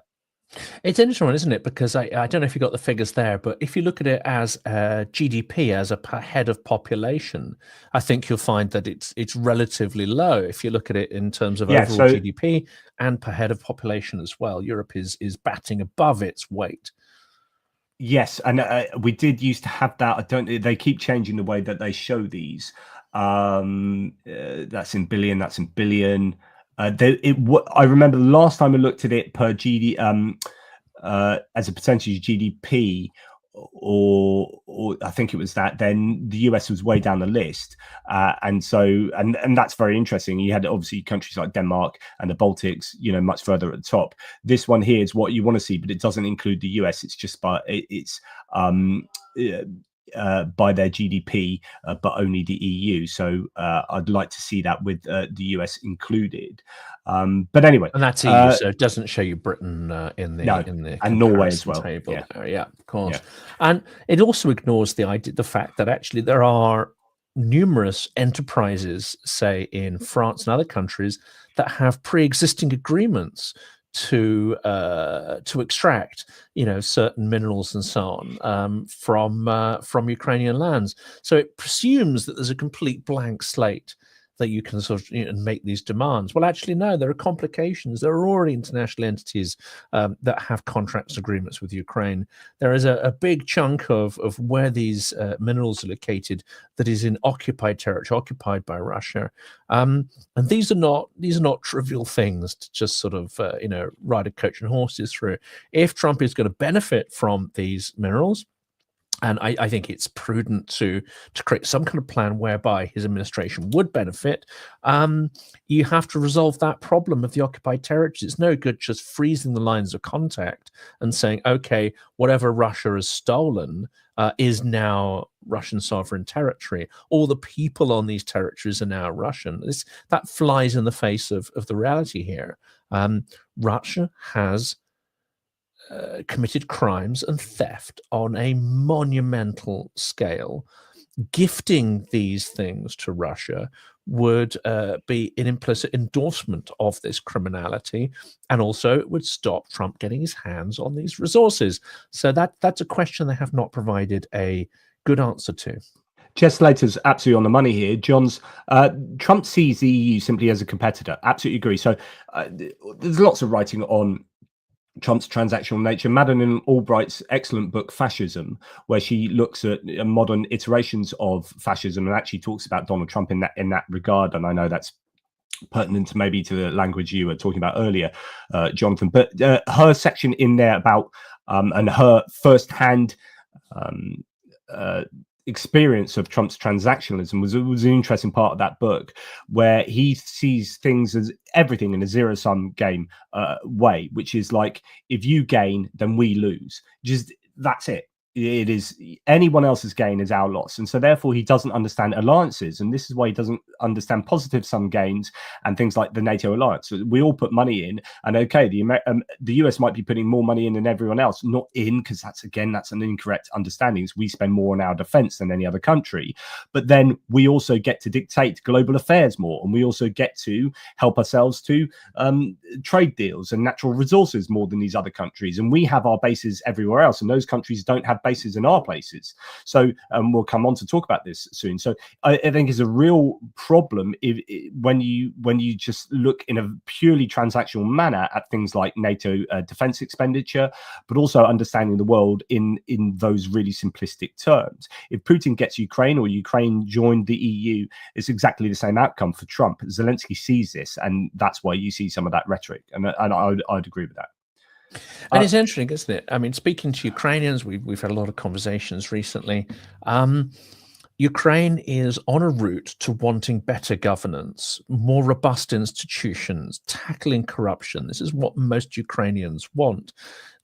It's interesting, isn't it? Because I don't know if you got the figures there, but if you look at it as GDP as a per head of population, I think you'll find that it's relatively low. If you look at it in terms of overall GDP and per head of population as well, Europe is batting above its weight. Yes, and we did used to have that. They keep changing the way that they show these. That's in billion. That's in billion. I remember the last time I looked at it per as a percentage of GDP, or I think it was that, then the US was way down the list, and that's very interesting. You had obviously countries like Denmark and the Baltics, much further at the top. This one here is what you want to see, but it doesn't include the US. It's just by their GDP, but only the EU. So I'd like to see that with the US included. But anyway, and that's EU, so it doesn't show you Britain in the and Norway as well. Table. Yeah, of course. Yeah. And it also ignores the fact that actually there are numerous enterprises, say in France and other countries, that have pre-existing agreements to extract certain minerals and so on from Ukrainian lands. So it presumes that there's a complete blank slate that you can sort of make these demands. Well, actually, no, there are complications. There are already international entities that have contracts agreements with Ukraine. There is a big chunk of where these minerals are located that is in occupied territory, occupied by Russia. And these are not trivial things to just sort of ride a coach and horses through. If Trump is going to benefit from these minerals, and I think it's prudent to create some kind of plan whereby his administration would benefit, you have to resolve that problem of the occupied territories. It's no good just freezing the lines of contact and saying, okay, whatever Russia has stolen is now Russian sovereign territory. All the people on these territories are now Russian. That flies in the face of the reality here. Russia has committed crimes and theft on a monumental scale. Gifting these things to Russia would be an implicit endorsement of this criminality, and also it would stop Trump getting his hands on these resources. So that's a question they have not provided a good answer to. Jess Slater's absolutely on the money here. Trump sees the EU simply as a competitor. Absolutely agree. So there's lots of writing on Trump's transactional nature. Madeleine Albright's excellent book Fascism, where she looks at modern iterations of fascism and actually talks about Donald Trump in that regard. And I know that's pertinent maybe to the language you were talking about earlier, Jonathan. But her section in there about and her first-hand experience of Trump's transactionalism was an interesting part of that book, where he sees things as everything in a zero-sum game way, which is like, if you gain, then we lose. Just that's it. It is anyone else's gain is our loss. And so therefore he doesn't understand alliances, and this is why he doesn't understand positive sum gains and things like the NATO alliance. We all put money in, and okay, the US might be putting more money in than everyone else, not in, because that's an incorrect understanding. We spend more on our defense than any other country, but then we also get to dictate global affairs more, and we also get to help ourselves to trade deals and natural resources more than these other countries, and we have our bases everywhere else, and those countries don't have bases in our places. So we'll come on to talk about this soon. So I think it's a real problem when you just look in a purely transactional manner at things like NATO defense expenditure, but also understanding the world in those really simplistic terms. If Putin gets Ukraine or Ukraine joined the EU, it's exactly the same outcome for Trump. Zelensky sees this, and that's why you see some of that rhetoric, and I'd agree with that. And it's interesting, isn't it? I mean, speaking to Ukrainians, we've had a lot of conversations recently. Ukraine is on a route to wanting better governance, more robust institutions, tackling corruption. This is what most Ukrainians want.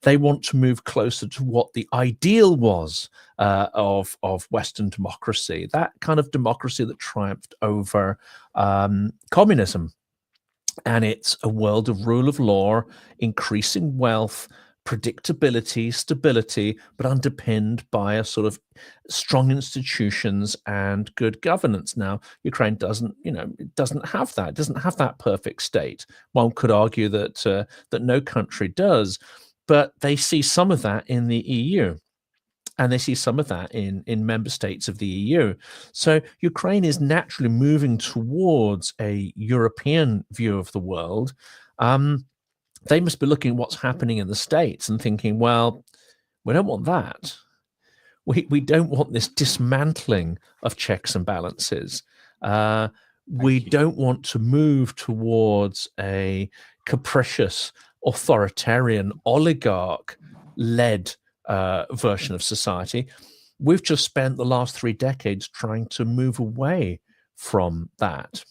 They want to move closer to what the ideal was of Western democracy, that kind of democracy that triumphed over communism. And it's a world of rule of law, increasing wealth, predictability, stability, but underpinned by a sort of strong institutions and good governance. Now, Ukraine doesn't have that. It doesn't have that perfect state. One could argue that that no country does, but they see some of that in the EU. And they see some of that in member states of the EU. So Ukraine is naturally moving towards a European view of the world. They must be looking at what's happening in the States and thinking, well, we don't want that. We don't want this dismantling of checks and balances. We don't want to move towards a capricious, authoritarian, oligarch-led version of society. We've just spent the last 3 decades trying to move away from that.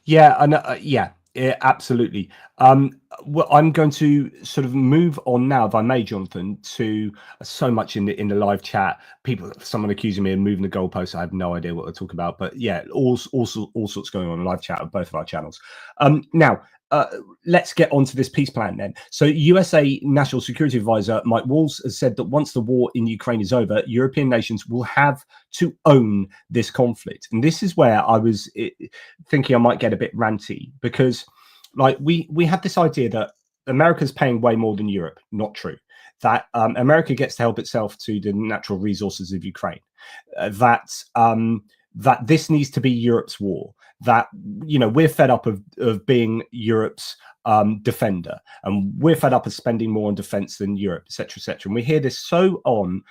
Yeah, and yeah, absolutely. Well, I'm going to sort of move on now, if I may, Jonathan, to so much in the live chat. Someone accusing me of moving the goalposts. I have no idea what they're talking about, but yeah, all sorts going on in live chat of both of our channels. Now, let's get on to this peace plan then. So USA National Security Advisor Mike Walls has said that once the war in Ukraine is over, European nations will have to own this conflict. And this is where I was thinking I might get a bit ranty, because like we have this idea that America's paying way more than Europe. Not true. That America gets to help itself to the natural resources of Ukraine. That this needs to be Europe's war. That, you know, we're fed up of being Europe's defender, and we're fed up of spending more on defense than Europe, etc., etc. And we hear this so often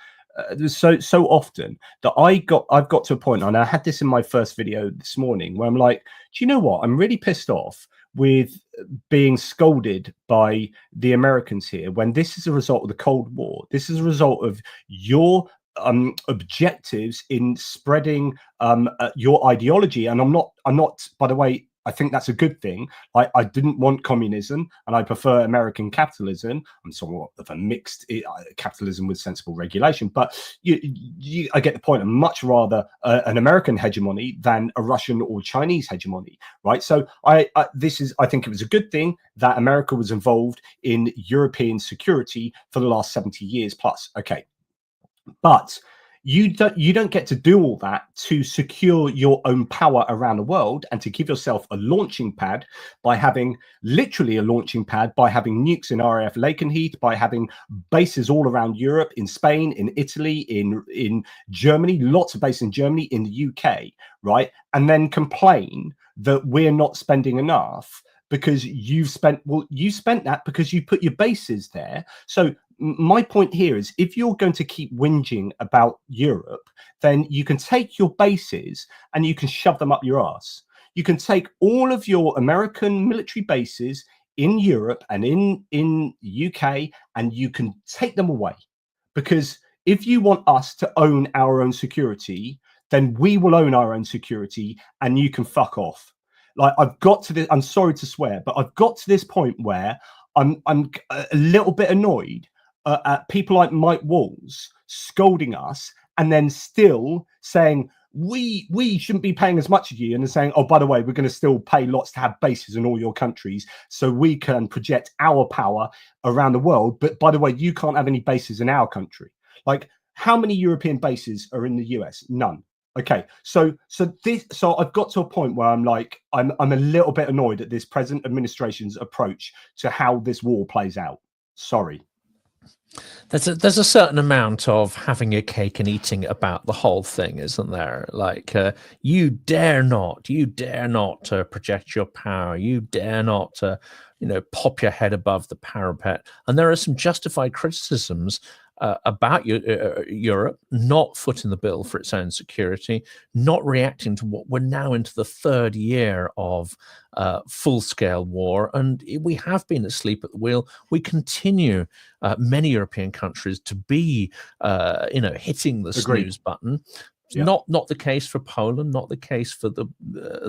that I've got to a point, and I had this in my first video this morning, where I'm like, do you know what? I'm really pissed off with being scolded by the Americans here, when this is a result of the Cold War. This is a result of your objectives in spreading your ideology. And I'm not, by the way, I think that's a good thing. I didn't want communism, and I prefer American capitalism. I'm somewhat of a mixed capitalism with sensible regulation, but I get the point. I'm much rather an American hegemony than a Russian or Chinese hegemony, right? So I think it was a good thing that America was involved in European security for the last 70 years plus. Okay. But you don't get to do all that to secure your own power around the world and to give yourself a launching pad by having literally a launching pad, by having nukes in RAF Lakenheath, by having bases all around Europe, in Spain, in Italy, in Germany, lots of bases in Germany, in the UK, right? And then complain that we're not spending enough because you spent that because you put your bases there. So my point here is, if you're going to keep whinging about Europe, then you can take your bases and you can shove them up your ass. You can take all of your American military bases in Europe and in UK, and you can take them away. Because if you want us to own our own security, then we will own our own security, and you can fuck off. Like, I've got to this, I'm sorry to swear, but I've got to this point where I'm a little bit annoyed at people like Mike Walls scolding us, and then still saying we shouldn't be paying as much as you, and then saying, oh, by the way, we're going to still pay lots to have bases in all your countries so we can project our power around the world. But by the way, you can't have any bases in our country. Like, how many European bases are in the US? None. Okay, so I've got to a point where I'm like, I'm a little bit annoyed at this present administration's approach to how this war plays out. Sorry. There's a certain amount of having your cake and eating it about the whole thing, isn't there? Like, you dare not project your power. You dare not, pop your head above the parapet. And there are some justified criticisms about Europe not footing the bill for its own security, not reacting to what we're now into the third year of full-scale war, and we have been asleep at the wheel. We continue, many European countries, to be, hitting the Agreed. snooze button. Yeah. Not the case for Poland, not the case for the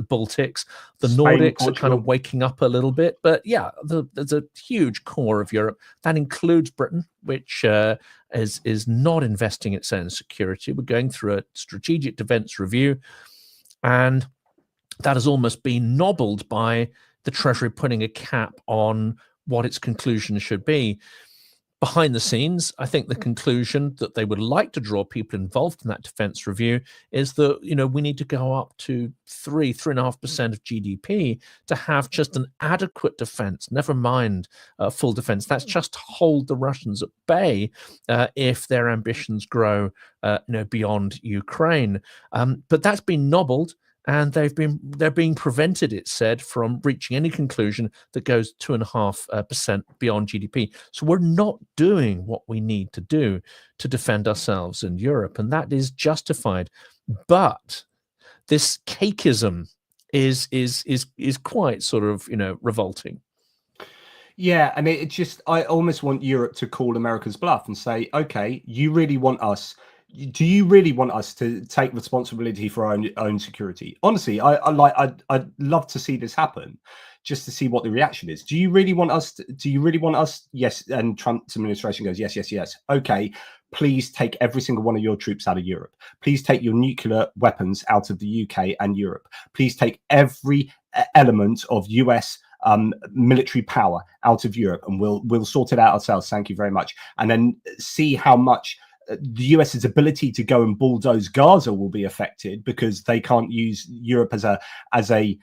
Baltics. The Spain, Nordics Portugal. are kind of waking up a little bit, but yeah, there's a huge core of Europe that includes Britain, which is not investing its own security. We're going through a strategic defence review, and that has almost been nobbled by the Treasury putting a cap on what its conclusion should be. Behind the scenes, I think the conclusion that they would like to draw people involved in that defence review is that, we need to go up to 3.5% of GDP to have just an adequate defence, never mind full defence. That's just to hold the Russians at bay if their ambitions grow beyond Ukraine. But that's been nobbled, and they're being prevented, it's said, from reaching any conclusion that goes 2.5% beyond GDP. So we're not doing what we need to do to defend ourselves in Europe, and that is justified. But this cakeism is quite sort of revolting. Yeah, and I almost want Europe to call America's bluff and say, okay, you really want us. Do you really want us to take responsibility for our own security? Honestly, I'd love to see this happen, just to see what the reaction is. Do you really want us? Yes. And Trump's administration goes, yes, yes, yes. Okay, please take every single one of your troops out of Europe. Please take your nuclear weapons out of the UK and Europe. Please take every element of US military power out of Europe, and we'll sort it out ourselves. Thank you very much. And then see how much the US's ability to go and bulldoze Gaza will be affected, because they can't use Europe as a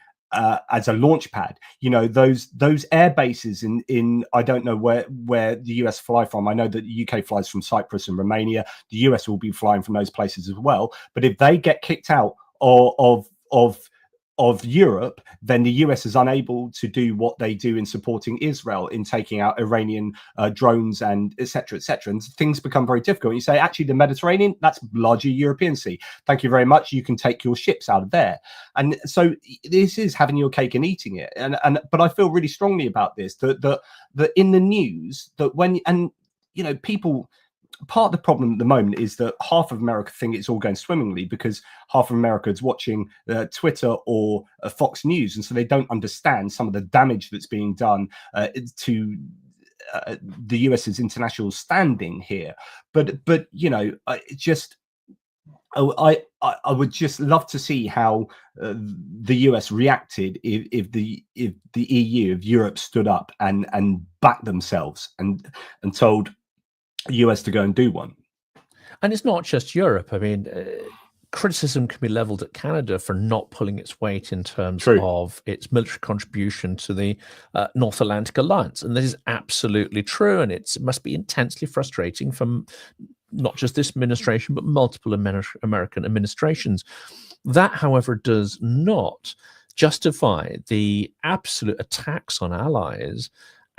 launch pad. Those air bases in I don't know where the US fly from. I know that the UK flies from Cyprus and Romania. The US will be flying from those places as well. But if they get kicked out of Europe, then the US is unable to do what they do in supporting Israel in taking out Iranian drones and etc. And things become very difficult. You say, actually, the Mediterranean, that's largely European Sea. Thank you very much. You can take your ships out of there. And so this is having your cake and eating it. But I feel really strongly about this, that in the news, that when, and people, part of the problem at the moment is that half of America think it's all going swimmingly because half of America is watching Twitter or Fox News, and so they don't understand some of the damage that's being done to the US's international standing here. But I would just love to see how the US reacted if the EU, if Europe stood up and backed themselves and told US to go and do one. And it's not just Europe. I mean, criticism can be leveled at Canada for not pulling its weight in terms of its military contribution to the North Atlantic Alliance. And this is absolutely true. And it must be intensely frustrating from not just this administration, but multiple American administrations. That, however, does not justify the absolute attacks on allies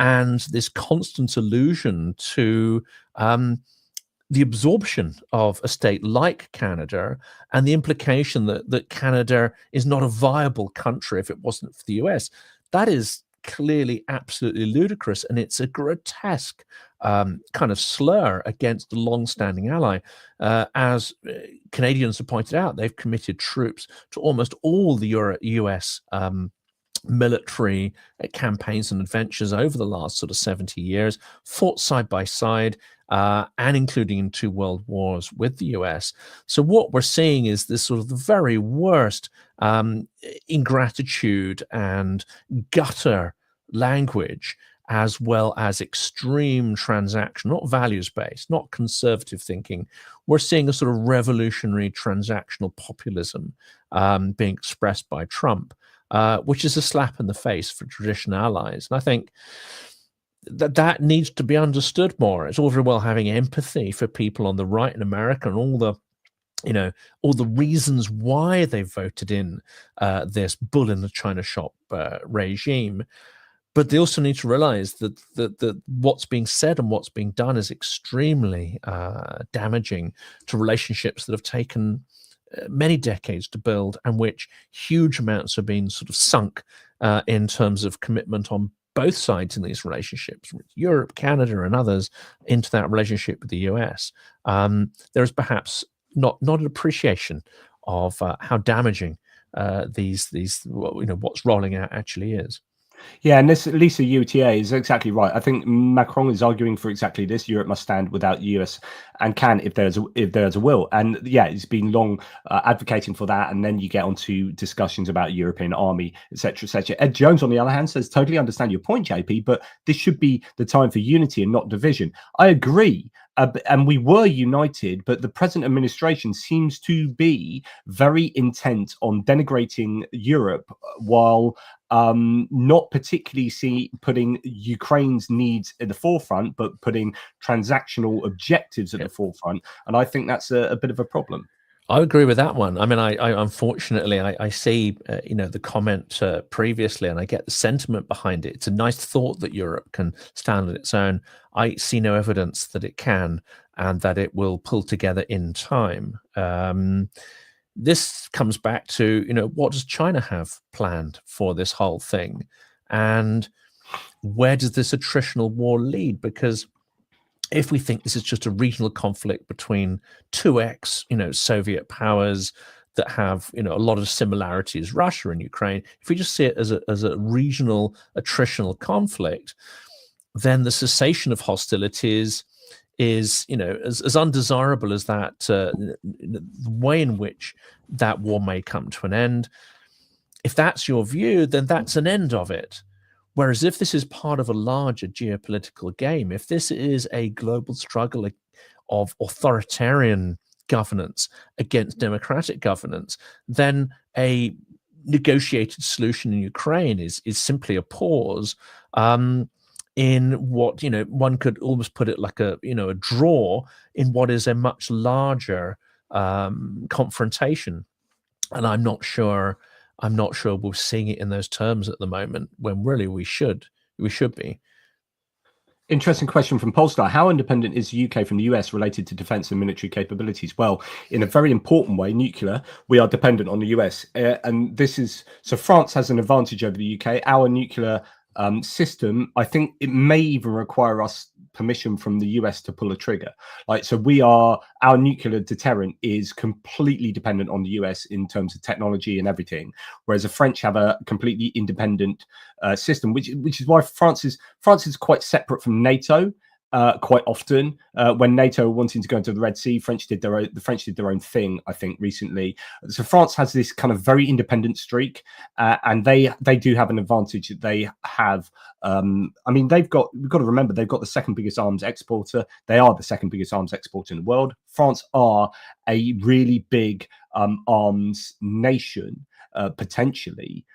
and this constant allusion to the absorption of a state like Canada, and the implication that Canada is not a viable country if it wasn't for the US. That is clearly absolutely ludicrous, and it's a grotesque kind of slur against a long-standing ally. As Canadians have pointed out, they've committed troops to almost all the US military campaigns and adventures over the last sort of 70 years, fought side by side, and including in 2 world wars with the US. So what we're seeing is this sort of the very worst ingratitude and gutter language, as well as extreme transaction, not values-based, not conservative thinking. We're seeing a sort of revolutionary transactional populism being expressed by Trump, which is a slap in the face for traditional allies. And I think that needs to be understood more. It's all very well having empathy for people on the right in America and all the reasons why they voted in this bull in the china shop regime. But they also need to realize that what's being said and what's being done is extremely damaging to relationships that have taken many decades to build, and which huge amounts have been sort of sunk in terms of commitment on both sides in these relationships, with Europe, Canada, and others, into that relationship with the US. There is perhaps not an appreciation of how damaging what's rolling out actually is. Yeah, and this Lisa UTA is exactly right. I think Macron is arguing for exactly this. Europe must stand without US and can if there's a will. And yeah, it's been long advocating for that. And then you get onto discussions about European army, etc., etc. Ed Jones, on the other hand, says totally understand your point, JP, but this should be the time for unity and not division. I agree. And we were united, but the present administration seems to be very intent on denigrating Europe while not particularly putting Ukraine's needs at the forefront, but putting transactional objectives at the forefront. And I think that's a bit of a problem. I agree with that one. I mean, I unfortunately, I see, the comment previously, and I get the sentiment behind it. It's a nice thought that Europe can stand on its own. I see no evidence that it can, and that it will pull together in time. This comes back to, what does China have planned for this whole thing? And where does this attritional war lead? Because if we think this is just a regional conflict between two Soviet powers that have, a lot of similarities, Russia and Ukraine, if we just see it as a regional attritional conflict, then the cessation of hostilities is, as undesirable as that, the way in which that war may come to an end. If that's your view, then that's an end of it. Whereas if this is part of a larger geopolitical game, if this is a global struggle of authoritarian governance against democratic governance, then a negotiated solution in Ukraine is simply a pause in what, one could almost put it like a draw in what is a much larger confrontation. And I'm not sure we're seeing it in those terms at the moment, when really we should be. Interesting question from Polestar. How independent is the UK from the US related to defense and military capabilities? Well, in a very important way, nuclear, we are dependent on the US. And this is, so France has an advantage over the UK. Our nuclear system, I think it may even require us permission from the US to pull a trigger. So our nuclear deterrent is completely dependent on the US in terms of technology and everything, whereas the French have a completely independent system, which is why France is quite separate from NATO. Quite often, when NATO wanting to go into the Red Sea, the French did their own thing, I think, recently. So France has this kind of very independent streak, and they do have an advantage. They have, we've got to remember, they've got the second biggest arms exporter. They are the second biggest arms exporter in the world. France are a really big arms nation, potentially.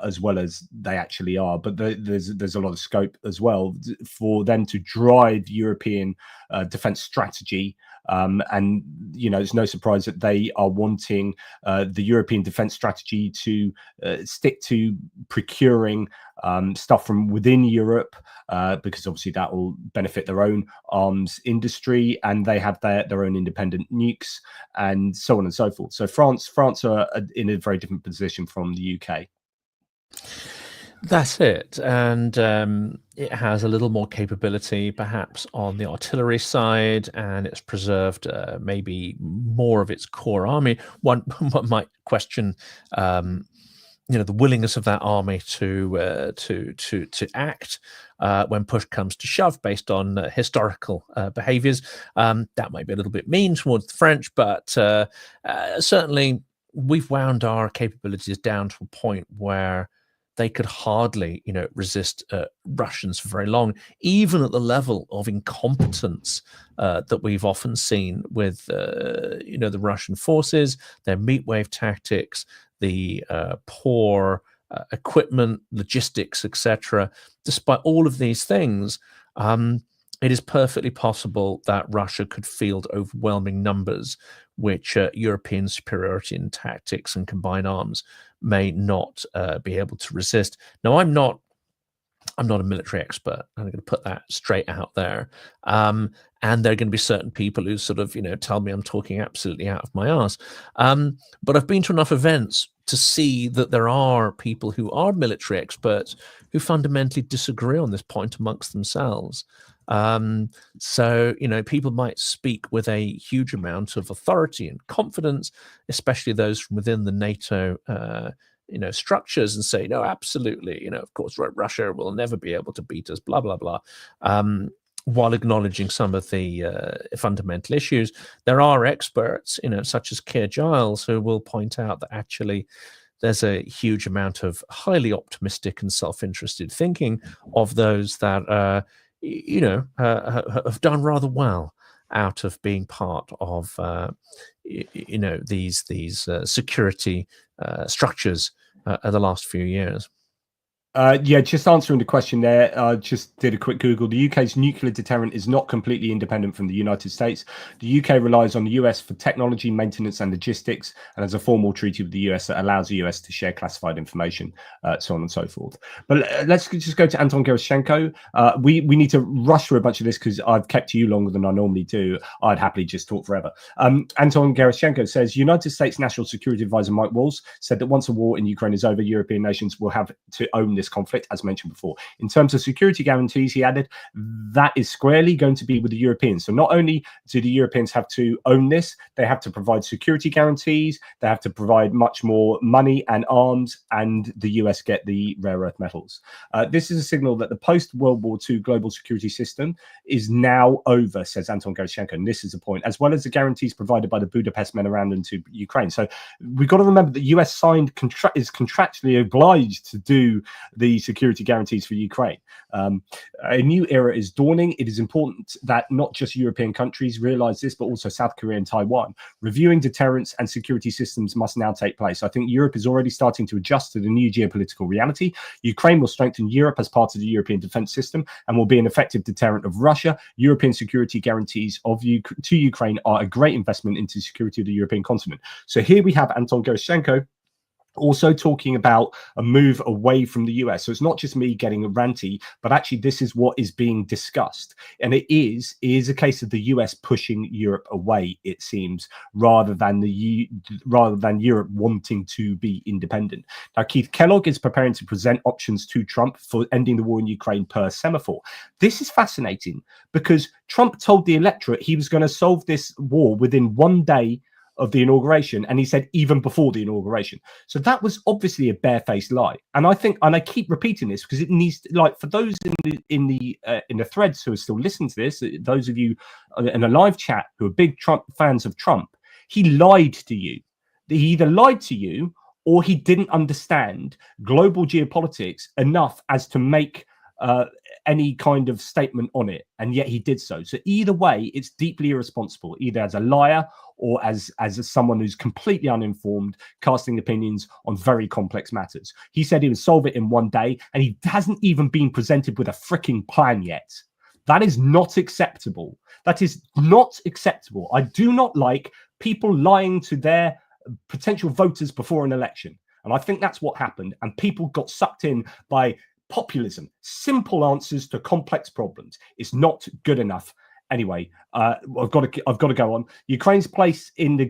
As well as they actually are, but there's a lot of scope as well for them to drive European defense strategy, and it's no surprise that they are wanting the European defense strategy to stick to procuring stuff from within Europe, because obviously that will benefit their own arms industry, and they have their own independent nukes and so on and so forth. So France are in a very different position from the UK. That's it. And it has a little more capability perhaps on the artillery side, and it's preserved maybe more of its core army. One might question the willingness of that army to act when push comes to shove based on historical behaviors. That might be a little bit mean towards the French, but certainly we've wound our capabilities down to a point where they could hardly, resist Russians for very long, even at the level of incompetence that we've often seen with, the Russian forces, their meat wave tactics, the poor equipment, logistics, etc. Despite all of these things, it is perfectly possible that Russia could field overwhelming numbers, which European superiority in tactics and combined arms may not be able to resist. Now, I'm not a military expert. I'm going to put that straight out there. And there are going to be certain people who sort of, tell me I'm talking absolutely out of my arse. But I've been to enough events to see that there are people who are military experts who fundamentally disagree on this point amongst themselves. So, people might speak with a huge amount of authority and confidence, especially those from within the NATO structures, and say, no, absolutely, of course, Russia will never be able to beat us, blah, blah, blah, while acknowledging some of the fundamental issues. There are experts, such as Keir Giles, who will point out that actually there's a huge amount of highly optimistic and self-interested thinking of those that, have done rather well out of being part of, these security structures of the last few years. Yeah, just answering the question there, I just did a quick Google. The UK's nuclear deterrent is not completely independent from the United States. The UK relies on the US for technology, maintenance and logistics, and has a formal treaty with the US that allows the US to share classified information, so on and so forth. But let's just go to Anton Gerashchenko. We need to rush through a bunch of this because I've kept you longer than I normally do. I'd happily just talk forever. Anton Gerashchenko says, United States National Security Advisor Mike Waltz said that once a war in Ukraine is over, European nations will have to own this conflict, as mentioned before. In terms of security guarantees, he added, that is squarely going to be with the Europeans. So not only do the Europeans have to own this, they have to provide security guarantees, they have to provide much more money and arms, and the US get the rare earth metals. This is a signal that the post-World War II global security system is now over, says Anton Gerashchenko, and this is the point, as well as the guarantees provided by the Budapest Memorandum to Ukraine. So we've got to remember that the US signed is contractually obliged to do the security guarantees for Ukraine. A new era is dawning. It is important that not just European countries realize this, but also South Korea and Taiwan. Reviewing deterrence and security systems must now take place. I think Europe is already starting to adjust to the new geopolitical reality. Ukraine will strengthen Europe as part of the European defense system and will be an effective deterrent of Russia. European security guarantees to Ukraine are a great investment into security of the European continent. So here we have Anton Gerashchenko also talking about a move away from the US. So it's not just me getting ranty, but actually this is what is being discussed. And it is a case of the US pushing Europe away, it seems, rather than Europe wanting to be independent. Now, Keith Kellogg is preparing to present options to Trump for ending the war in Ukraine per semaphore. This is fascinating because Trump told the electorate he was going to solve this war within 1 day of the inauguration, and he said even before the inauguration. So that was obviously a barefaced lie. And I think, and I keep repeating this because it needs to, like, for those in the threads who are still listening to this, those of you in a live chat who are big Trump fans of Trump, he lied to you. He either lied to you or he didn't understand global geopolitics enough as to make any kind of statement on it, and yet he did so. So either way, it's deeply irresponsible, either as a liar or as someone who's completely uninformed, casting opinions on very complex matters. He said he would solve it in 1 day, and he hasn't even been presented with a freaking plan yet. That is not acceptable. That is not acceptable. I do not like people lying to their potential voters before an election. And I think that's what happened. And people got sucked in by populism. Simple answers to complex problems. It's not good enough. Anyway, I've got to go on. Ukraine's place in the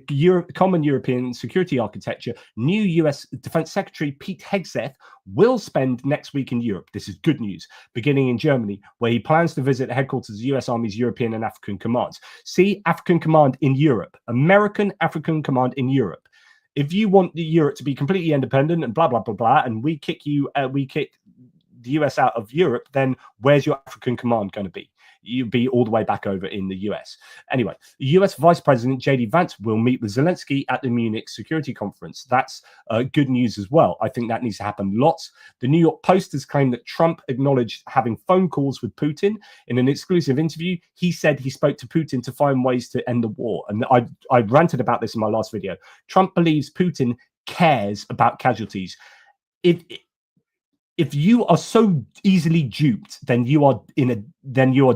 common European security architecture. New US Defense Secretary Pete Hegseth will spend next week in Europe. This is good news. Beginning in Germany, where he plans to visit the headquarters of the US Army's European and African commands. See African Command in Europe. American African Command in Europe. If you want Europe to be completely independent and blah blah blah blah, and we kick the US out of Europe, then where's your African Command going to be? You'd be all the way back over in the US. Anyway, US Vice President J.D. Vance will meet with Zelensky at the Munich Security Conference. That's good news as well. I think that needs to happen lots. The New York Post has claimed that Trump acknowledged having phone calls with Putin. In an exclusive interview, he said he spoke to Putin to find ways to end the war. And I ranted about this in my last video. Trump believes Putin cares about casualties. if you are so easily duped, then you are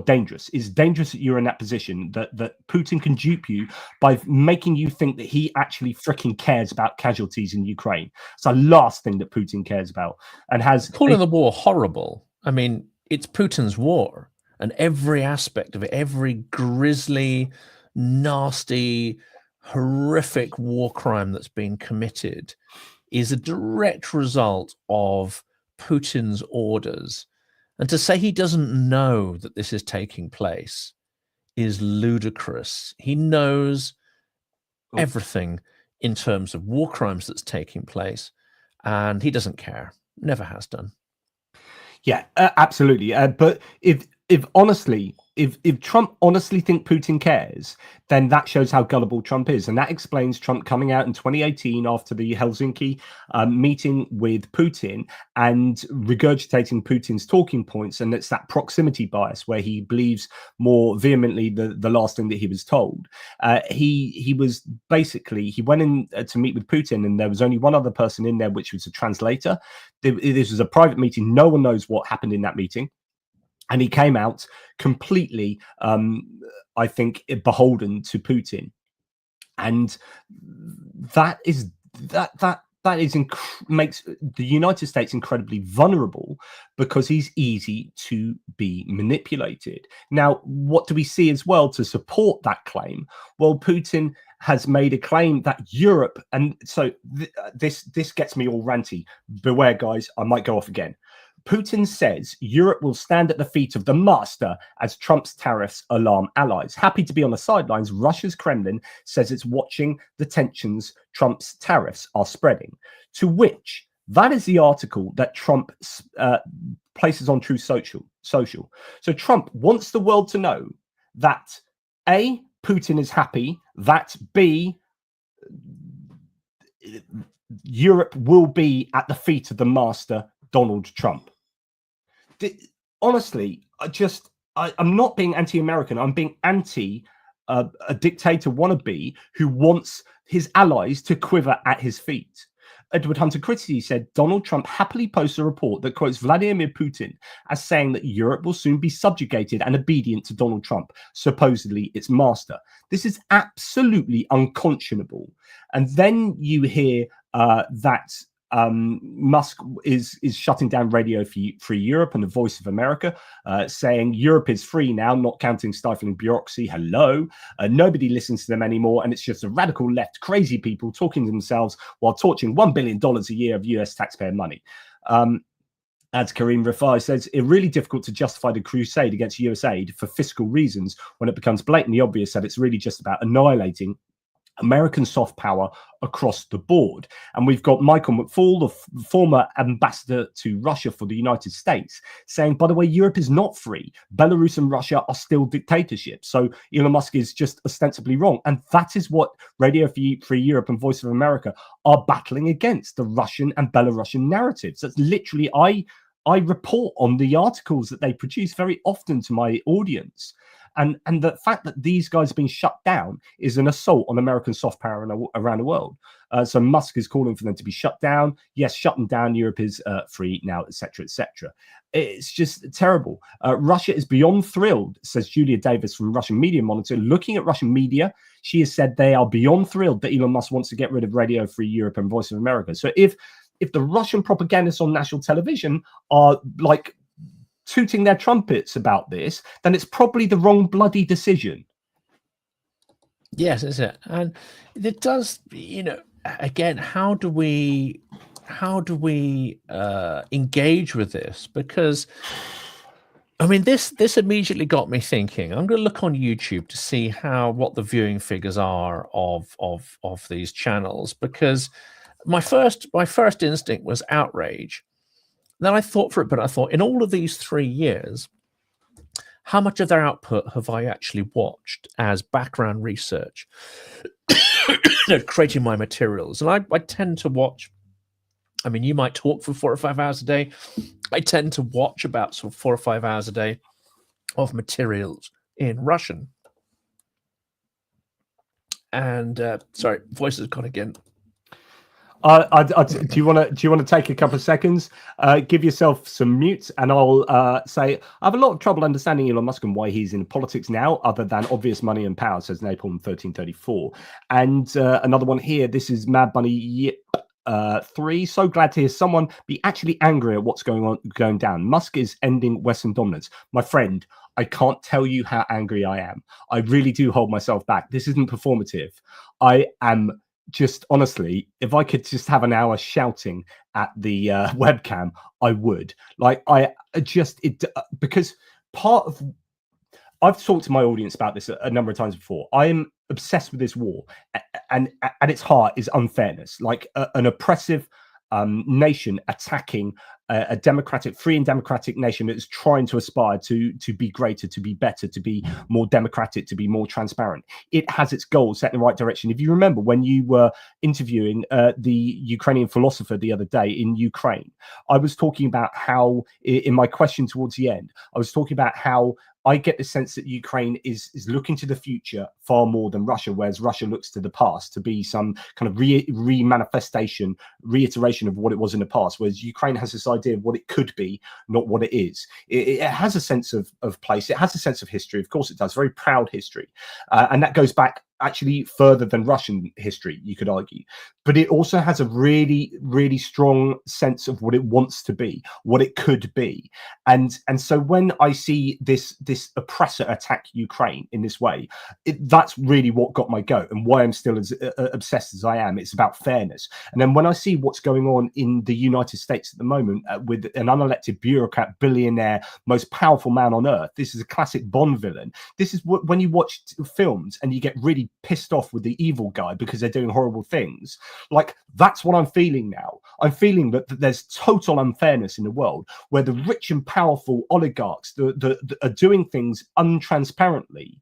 dangerous. It's dangerous that you're in that position, that Putin can dupe you by making you think that he actually freaking cares about casualties in Ukraine. It's the last thing that Putin cares about, and has calling the war horrible. I mean, it's Putin's war, and every aspect of it, every grisly, nasty, horrific war crime that's been committed is a direct result of Putin's orders. And to say he doesn't know that this is taking place is ludicrous. He knows everything in terms of war crimes that's taking place, and he doesn't care, never has done. Yeah, absolutely. But if honestly, if Trump honestly think Putin cares, then that shows how gullible Trump is, and that explains Trump coming out in 2018 after the Helsinki meeting with Putin and regurgitating Putin's talking points, and it's that proximity bias where he believes more vehemently the last thing that he was told. He was basically, he went in to meet with Putin, and there was only one other person in there, which was a translator. This was a private meeting. No one knows what happened in that meeting. And he came out completely, I think, beholden to Putin, and makes the United States incredibly vulnerable because he's easy to be manipulated. Now, what do we see as well to support that claim? Well, Putin has made a claim that Europe, and so this gets me all ranty. Beware, guys, I might go off again. Putin says Europe will stand at the feet of the master as Trump's tariffs alarm allies. Happy to be on the sidelines, Russia's Kremlin says it's watching the tensions Trump's tariffs are spreading. To which, that is the article that Trump places on Truth Social. So Trump wants the world to know that A, Putin is happy, that B, Europe will be at the feet of the master, Donald Trump. Honestly, I'm not being anti-American. I'm being anti a dictator wannabe who wants his allies to quiver at his feet. Edward Hunter critically said Donald Trump happily posts a report that quotes Vladimir Putin as saying that Europe will soon be subjugated and obedient to Donald Trump, supposedly its master. This is absolutely unconscionable. And then you hear that Musk is shutting down Radio Free Europe and the Voice of America, saying Europe is free now, not counting stifling bureaucracy. Hello. Nobody listens to them anymore, and it's just a radical left, crazy people talking to themselves while torching $1 billion a year of US taxpayer money. As Kareem Rafai says, it's really difficult to justify the crusade against US aid for fiscal reasons when it becomes blatantly obvious that it's really just about annihilating American soft power across the board. And we've got Michael McFaul, the former ambassador to Russia for the United States, saying, by the way, Europe is not free. Belarus and Russia are still dictatorships. So Elon Musk is just ostensibly wrong. And that is what Radio Free Europe and Voice of America are battling against, the Russian and Belarusian narratives. That's literally, I report on the articles that they produce very often to my audience. And the fact that these guys are being shut down is an assault on American soft power around the world. So Musk is calling for them to be shut down. Yes, shut them down. Europe is free now, etc., etc. It's just terrible. Russia is beyond thrilled, says Julia Davis from Russian Media Monitor. Looking at Russian media, she has said they are beyond thrilled that Elon Musk wants to get rid of Radio Free Europe and Voice of America. So if the Russian propagandists on national television are like tooting their trumpets about this, then it's probably the wrong bloody decision. Yes, is it? And it does, again, how do we engage with this? Because I mean, this immediately got me thinking. I'm going to look on YouTube to see what the viewing figures are of these channels, because my first instinct was outrage. Then I thought for it, but I thought in all of these 3 years, how much of their output have I actually watched as background research, creating my materials? And I tend to watch, I mean, you might talk for 4 or 5 hours a day. I tend to watch about sort of 4 or 5 hours a day of materials in Russian. And sorry, voice has gone again. Do you want to take a couple of seconds, give yourself some mute, and I'll say I have a lot of trouble understanding Elon Musk and why he's in politics now, other than obvious money and power, says Napalm 1334. And another one here. This is Mad Bunny 3. So glad to hear someone be actually angry at what's going down. Musk is ending Western dominance. My friend, I can't tell you how angry I am. I really do hold myself back. This isn't performative. I am just, honestly, if I could just have an hour shouting at the webcam, I would. Like, because part of, I've talked to my audience about this a number of times before. I am obsessed with this war, and at its heart is unfairness, like an oppressive nation attacking a democratic, free and democratic nation that is trying to aspire to be greater, to be better, to be more democratic, to be more transparent. It has its goals set in the right direction. If you remember when you were interviewing the Ukrainian philosopher the other day in Ukraine, I was talking about how, in my question towards the end, I was talking about how I get the sense that Ukraine is looking to the future far more than Russia, whereas Russia looks to the past to be some kind of reiteration of what it was in the past, whereas Ukraine has this idea of what it could be, not what it is. It has a sense of place. It has a sense of history. Of course it does. Very proud history. And that goes back actually further than Russian history, you could argue. But it also has a really, really strong sense of what it wants to be, what it could be. And so when I see this oppressor attack Ukraine in this way, that's really what got my goat and why I'm still as obsessed as I am. It's about fairness. And then when I see what's going on in the United States at the moment with an unelected bureaucrat, billionaire, most powerful man on earth, this is a classic Bond villain. This is when you watch films and you get really pissed off with the evil guy because they're doing horrible things. Like, that's what I'm feeling now. I'm feeling that there's total unfairness in the world where the rich and powerful oligarchs are doing things untransparently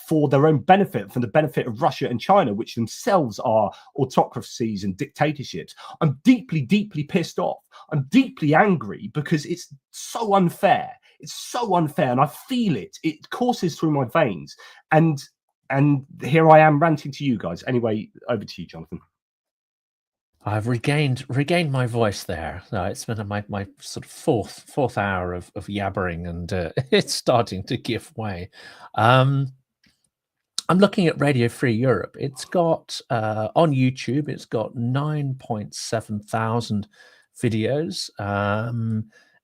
for their own benefit, for the benefit of Russia and China, which themselves are autocracies and dictatorships. I'm deeply, deeply pissed off. I'm deeply angry because it's so unfair. It's so unfair, and I feel it. It courses through my veins. And here I am ranting to you guys. Anyway, over to you, Jonathan. I've regained my voice there. It's been my sort of fourth hour of yabbering, and it's starting to give way. I'm looking at Radio Free Europe. It's got on YouTube, it's got 9.7 thousand videos,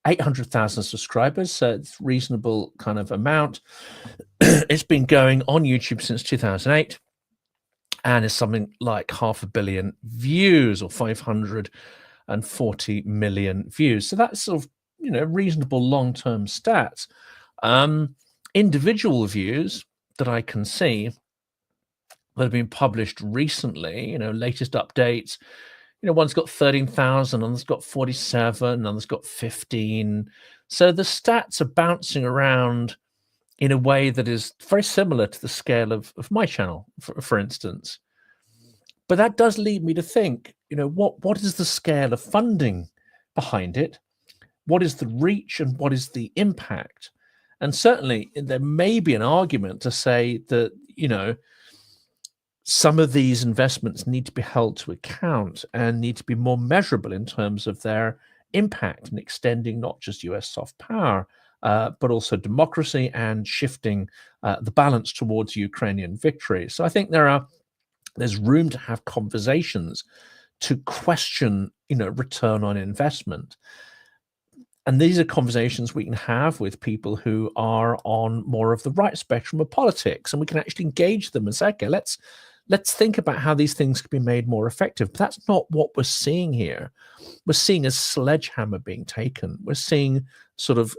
800,000 subscribers, so it's reasonable kind of amount. It's been going on YouTube since 2008. And it's something like 500 million views or 540 million views. So that's sort of, reasonable long-term stats. Individual views that I can see that have been published recently, latest updates, one's got 13,000, one's got 47, one's got 15. So the stats are bouncing around in a way that is very similar to the scale of my channel, for instance. But that does lead me to think, what is the scale of funding behind it? What is the reach and what is the impact? And certainly there may be an argument to say that, some of these investments need to be held to account and need to be more measurable in terms of their impact and extending not just US soft power, but also democracy and shifting the balance towards Ukrainian victory. So I think there's room to have conversations to question, return on investment. And these are conversations we can have with people who are on more of the right spectrum of politics, and we can actually engage them and say, okay, let's think about how these things can be made more effective. But that's not what we're seeing here. We're seeing a sledgehammer being taken. We're seeing sort of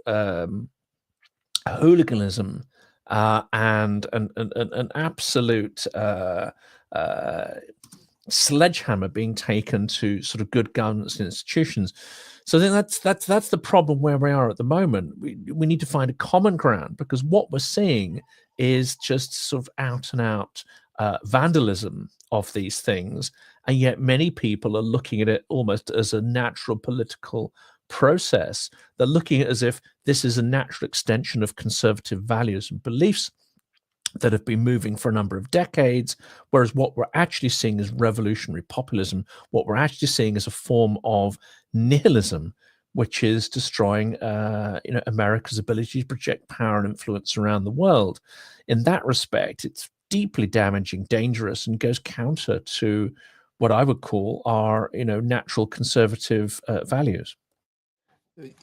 hooliganism and an absolute sledgehammer being taken to sort of good governance institutions. So I think that's the problem where we are at the moment. We need to find a common ground, because what we're seeing is just sort of out and out vandalism of these things, and yet many people are looking at it almost as a natural political process. They're looking at it as if this is a natural extension of conservative values and beliefs, that have been moving for a number of decades, whereas what we're actually seeing is revolutionary populism. What we're actually seeing is a form of nihilism, which is destroying America's ability to project power and influence around the world. In that respect, it's deeply damaging, dangerous, and goes counter to what I would call our natural conservative values.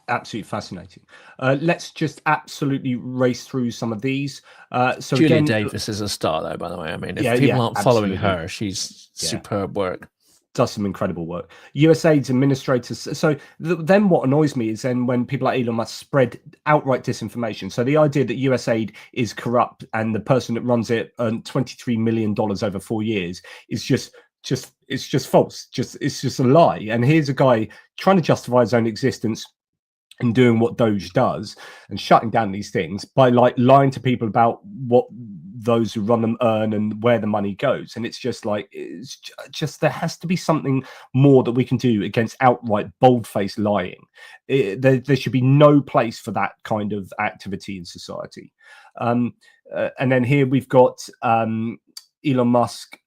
Absolutely fascinating. Let's just absolutely race through some of these. So Julia again, Davis is a star, though, by the way. I mean, if people aren't following her, she's superb work. Does some incredible work. USAID's administrators. So then what annoys me is then when people like Elon Musk spread outright disinformation. So the idea that USAID is corrupt and the person that runs it earned $23 million over 4 years is just it's just false. It's just a lie. And here's a guy trying to justify his own existence and doing what Doge does and shutting down these things by like lying to people about what those who run them earn and where the money goes. And it's just there has to be something more that we can do against outright bold-faced lying. There should be no place for that kind of activity in society. And then here we've got Elon Musk.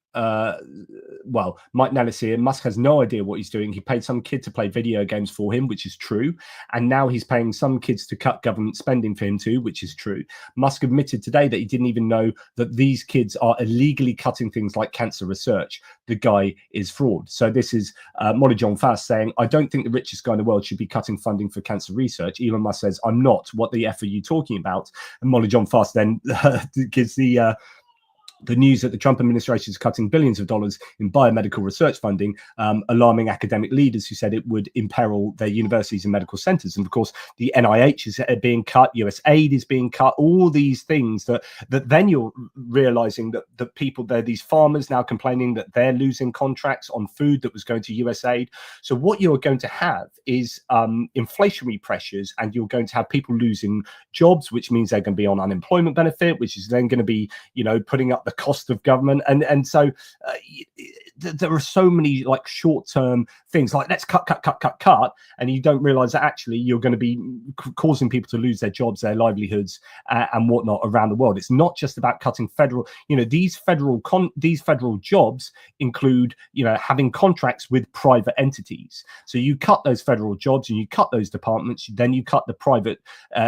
Mike Nellis here. Musk has no idea what he's doing. He paid some kid to play video games for him, which is true. And now he's paying some kids to cut government spending for him too, which is true. Musk admitted today that he didn't even know that these kids are illegally cutting things like cancer research. The guy is fraud. So this is Molly John Fast saying, I don't think the richest guy in the world should be cutting funding for cancer research. Elon Musk says, I'm not. What the F are you talking about? And Molly John Fast then gives the news that the Trump administration is cutting billions of dollars in biomedical research funding, alarming academic leaders who said it would imperil their universities and medical centers. And of course, the NIH is being cut, USAID is being cut, all these things that then you're realizing that people, they're these farmers now complaining that they're losing contracts on food that was going to USAID. So what you're going to have is inflationary pressures, and you're going to have people losing jobs, which means they're going to be on unemployment benefit, which is then going to be, putting up the cost of government. And so there are so many like short-term things like let's cut, and you don't realize that actually you're going to be causing people to lose their jobs, their livelihoods, and whatnot around the world. It's not just about cutting federal, these federal jobs include, having contracts with private entities. So you cut those federal jobs and you cut those departments, then you cut the private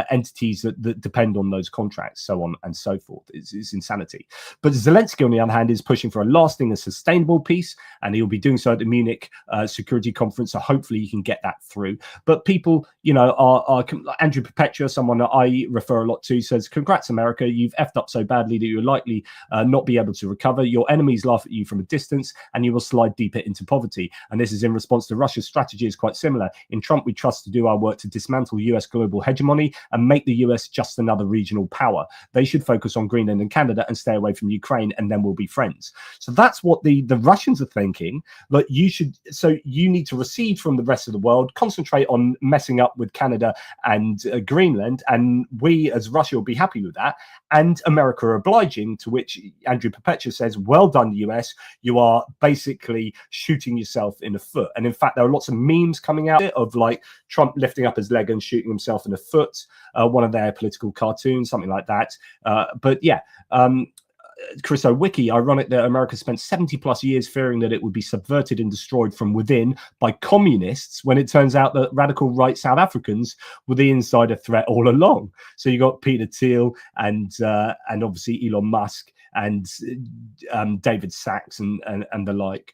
entities that depend on those contracts, so on and so forth. It's insanity. But Zelensky, on the other hand, is pushing for a lasting and sustainable peace, and he'll be doing so at the Munich Security Conference. So hopefully he can get that through. But people, are Andrew Perpetua, someone that I refer a lot to, says, "Congrats, America! You've effed up so badly that you'll likely not be able to recover. Your enemies laugh at you from a distance, and you will slide deeper into poverty." And this is in response to Russia's strategy is quite similar. In Trump, we trust to do our work to dismantle U.S. global hegemony and make the U.S. just another regional power. They should focus on Greenland and Canada and stay away from Ukraine, and then we'll be friends. So that's what the Russians are thinking. But you need to recede from the rest of the world, concentrate on messing up with Canada and Greenland, and we as Russia will be happy with that. And America are obliging, to which Andrew Perpetua says, well done, US, you are basically shooting yourself in the foot. And in fact, there are lots of memes coming out of like Trump lifting up his leg and shooting himself in the foot, one of their political cartoons, something like that. But yeah, Chris O'Wicki, ironic that America spent 70 plus years fearing that it would be subverted and destroyed from within by communists, when it turns out that radical right South Africans were the insider threat all along. So you got Peter Thiel and obviously Elon Musk and David Sachs and the like.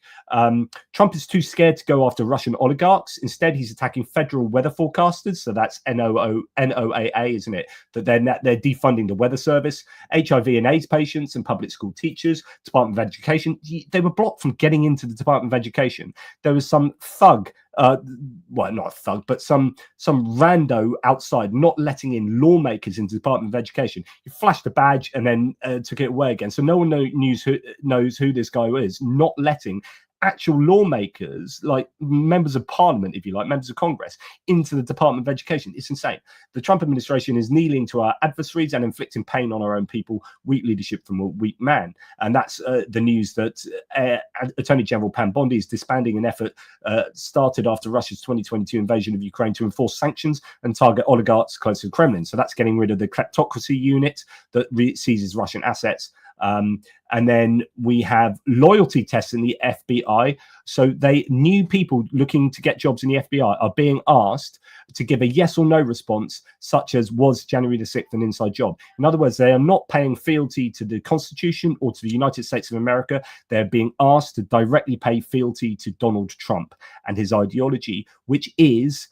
Trump is too scared to go after Russian oligarchs. Instead, he's attacking federal weather forecasters. So that's NOAA, isn't it? That they're defunding the weather service. HIV and AIDS patients and public school teachers, Department of Education, they were blocked from getting into the Department of Education. There was some thug, well, not a thug, but some rando outside not letting in lawmakers into the Department of Education. He flashed a badge and then took it away again. So no one knows who this guy is, not letting actual lawmakers, like members of parliament, if you like, members of Congress, into the Department of Education. It's insane. The Trump administration is kneeling to our adversaries and inflicting pain on our own people. Weak leadership from a weak man. And that's the news that Attorney General Pam Bondi is disbanding an effort started after Russia's 2022 invasion of Ukraine to enforce sanctions and target oligarchs close to the Kremlin. So that's getting rid of the kleptocracy unit that seizes Russian assets. And then we have loyalty tests in the FBI. So new people looking to get jobs in the FBI are being asked to give a yes or no response, such as, was January the 6th an inside job? In other words, they are not paying fealty to the Constitution or to the United States of America. They're being asked to directly pay fealty to Donald Trump and his ideology, which is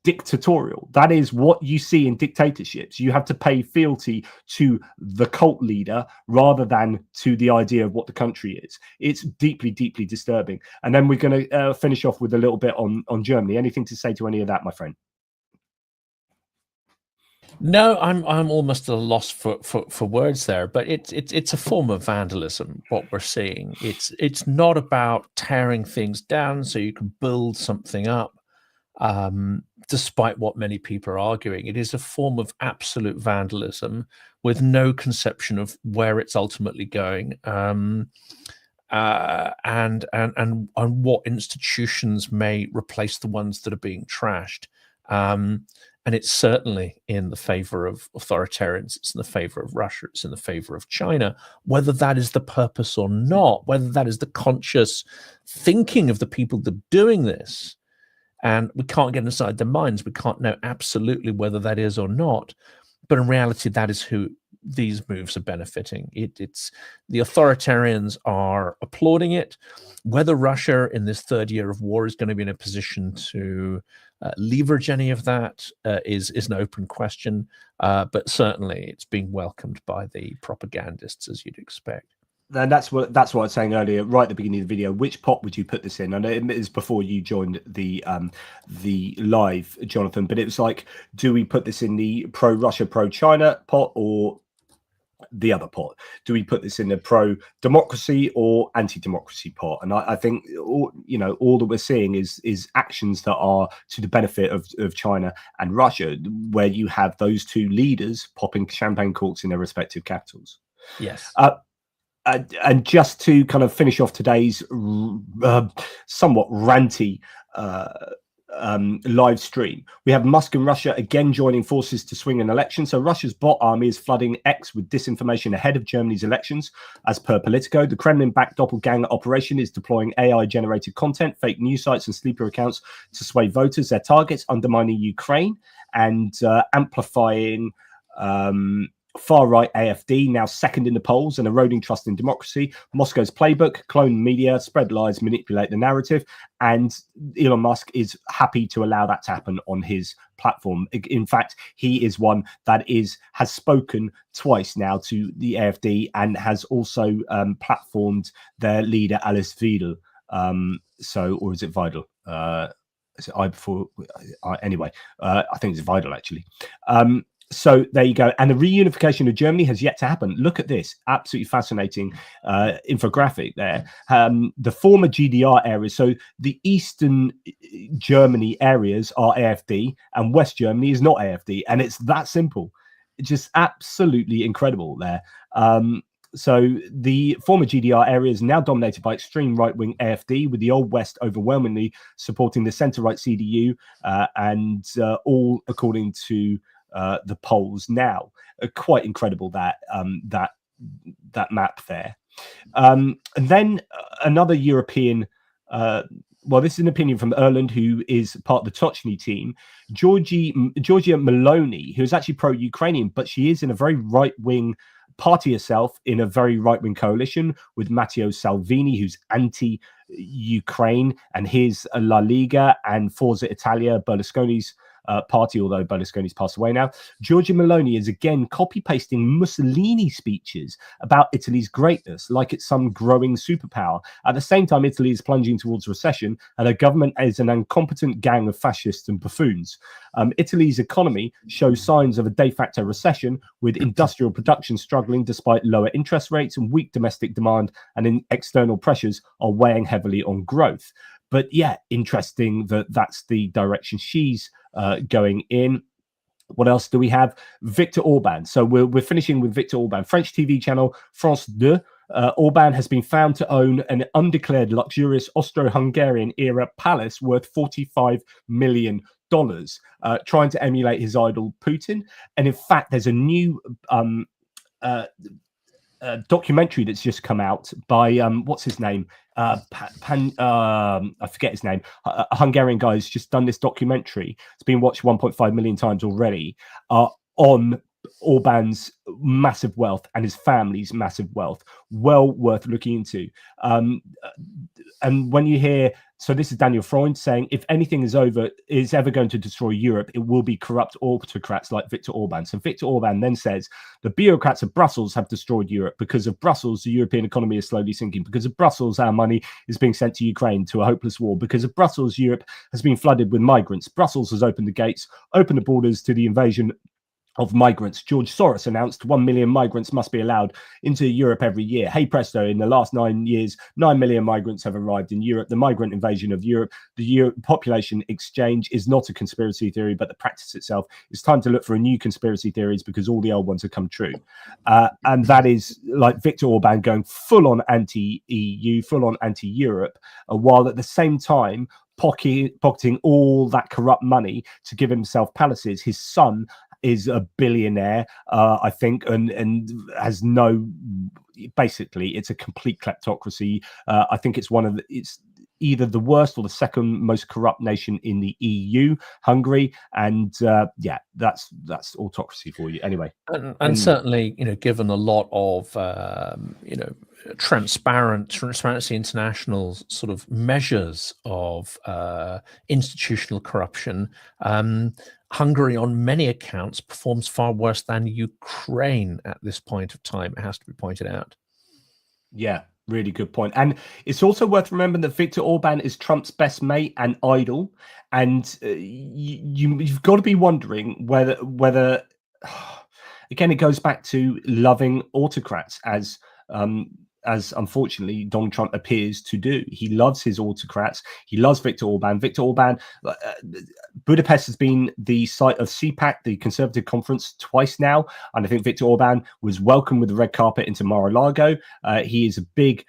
dictatorial. That is what you see in dictatorships. You have to pay fealty to the cult leader rather than to the idea of what the country is. It's deeply, deeply disturbing. And then we're going to finish off with a little bit on Germany. Anything to say to any of that, my friend? No, I'm almost at a loss for words there, but it's a form of vandalism. What we're seeing, it's not about tearing things down so you can build something up. Despite what many people are arguing, it is a form of absolute vandalism with no conception of where it's ultimately going, and what institutions may replace the ones that are being trashed. And it's certainly in the favor of authoritarians. It's in the favor of Russia. It's in the favor of China. Whether that is the purpose or not, whether that is the conscious thinking of the people that are doing this, and we can't get inside their minds. We can't know absolutely whether that is or not. But in reality, that is who these moves are benefiting. It's the authoritarians are applauding it. Whether Russia in this third year of war is going to be in a position to leverage any of that is an open question. But certainly it's being welcomed by the propagandists, as you'd expect. And that's what I was saying earlier, right at the beginning of the video. Which pot would you put this in? I know it is before you joined the live, Jonathan, but it was like, do we put this in the pro-Russia, pro-China pot or the other pot? Do we put this in the pro-democracy or anti-democracy pot? And I think all that we're seeing is actions that are to the benefit of China and Russia, where you have those two leaders popping champagne corks in their respective capitals. Yes. And just to kind of finish off today's somewhat ranty live stream, we have Musk and Russia again joining forces to swing an election. So Russia's bot army is flooding X with disinformation ahead of Germany's elections. As per Politico, the Kremlin-backed doppelganger operation is deploying AI-generated content, fake news sites and sleeper accounts to sway voters. Their targets undermining Ukraine and amplifying far-right AfD, now second in the polls and eroding trust in democracy. Moscow's playbook: clone media, spread lies, manipulate the narrative. And Elon Musk is happy to allow that to happen on his platform. In fact, he is one that has spoken twice now to the AfD and has also platformed their leader, Alice Weidel. Or is it Weidel? Is it I before? Anyway, I think it's Weidel, actually. So there you go. And the reunification of Germany has yet to happen. Look at this absolutely fascinating infographic there. The former GDR areas, so the Eastern Germany areas are AfD and West Germany is not AfD. And it's that simple. It's just absolutely incredible there. So the former GDR area is now dominated by extreme right-wing AfD, with the Old West overwhelmingly supporting the centre-right CDU, and all according to the polls now. Quite incredible that map there. And then another European, this is an opinion from Ireland, who is part of the Tochny team, Giorgia Meloni, who is actually pro-Ukrainian, but she is in a very right-wing party herself, in a very right-wing coalition with Matteo Salvini, who's anti-Ukraine, and his La Liga and Forza Italia, Berlusconi's party, although Berlusconi's passed away now. Giorgia Meloni is again copy-pasting Mussolini speeches about Italy's greatness, like it's some growing superpower. At the same time, Italy is plunging towards recession, and her government is an incompetent gang of fascists and buffoons. Italy's economy shows signs of a de facto recession, with industrial production struggling despite lower interest rates and weak domestic demand, and external pressures are weighing heavily on growth. But yeah, interesting that that's the direction she's going in. What else do we have? Viktor Orban. So we're finishing with Viktor Orban. French TV channel France 2. Orban has been found to own an undeclared luxurious Austro-Hungarian era palace worth $45 million, trying to emulate his idol Putin. And in fact, there's a new documentary that's just come out by what's his name? I forget his name. A Hungarian guy who's just done this documentary. It's been watched 1.5 million times already on Orban's massive wealth and his family's massive wealth. Well worth looking into. And when you hear, so this is Daniel Freund saying, if anything is ever going to destroy Europe, it will be corrupt autocrats like Viktor Orban. So Viktor Orban then says, the bureaucrats of Brussels have destroyed Europe. Because of Brussels, the European economy is slowly sinking. Because of Brussels, our money is being sent to Ukraine to a hopeless war. Because of Brussels, Europe has been flooded with migrants. Brussels has opened the gates, opened the borders to the invasion of migrants. George Soros announced 1 million migrants must be allowed into Europe every year. Hey presto, in the last 9 years, 9 million migrants have arrived in Europe. The migrant invasion of Europe, the population exchange is not a conspiracy theory, but the practice itself. It's time to look for a new conspiracy theories because all the old ones have come true. And that is like Viktor Orban going full on anti-EU, full on anti-Europe, while at the same time pocketing all that corrupt money to give himself palaces. His son is a billionaire, I think, and has no, basically, it's a complete kleptocracy. I think it's it's either the worst or the second most corrupt nation in the EU, Hungary, and yeah, that's autocracy for you. Anyway, and certainly, given a lot of Transparency International's sort of measures of institutional corruption, Hungary, on many accounts, performs far worse than Ukraine at this point of time. It has to be pointed out. Yeah, really good point. And it's also worth remembering that Viktor Orban is Trump's best mate and idol. And you've got to be wondering whether again, it goes back to loving autocrats as unfortunately Donald Trump appears to do. He loves his autocrats. He loves Viktor Orban. Viktor Orban, Budapest has been the site of CPAC, the Conservative Conference, twice now. And I think Viktor Orban was welcomed with the red carpet into Mar-a-Lago. He is a big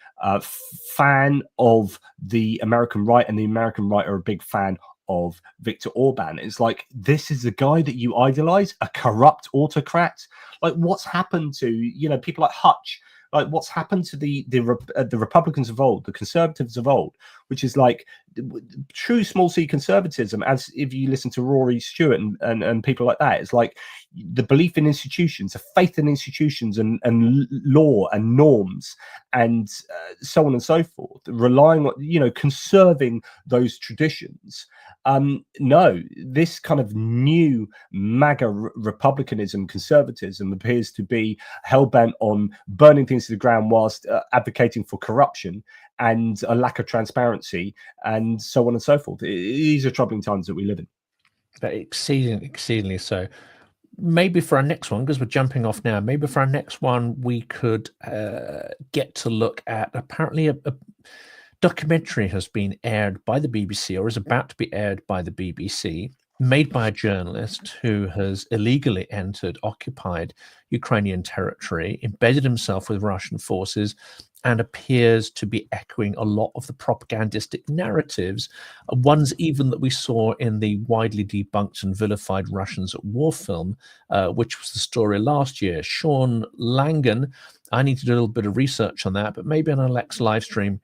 fan of the American right, and the American right are a big fan of Viktor Orban. It's like, this is the guy that you idolize, a corrupt autocrat. Like, what's happened to, people like Hutch? Like, what's happened to the Republicans of old, the conservatives of old, which is like true small c conservatism, as if you listen to Rory Stewart and people like that. It's like the belief in institutions, a faith in institutions and law and norms and so on and so forth, relying on, conserving those traditions. No, this kind of new MAGA republicanism, conservatism appears to be hell-bent on burning things to the ground whilst advocating for corruption and a lack of transparency and so on and so forth. These are troubling times that we live in. Exceedingly so. Maybe for our next one, because we're jumping off now, maybe for our next one, we could get to look at apparently a documentary has been aired by the BBC, or is about to be aired by the BBC, made by a journalist who has illegally occupied Ukrainian territory, embedded himself with Russian forces, and appears to be echoing a lot of the propagandistic narratives, ones even that we saw in the widely debunked and vilified Russians at War film, which was the story last year. Sean Langan, I need to do a little bit of research on that, but maybe on our next live stream,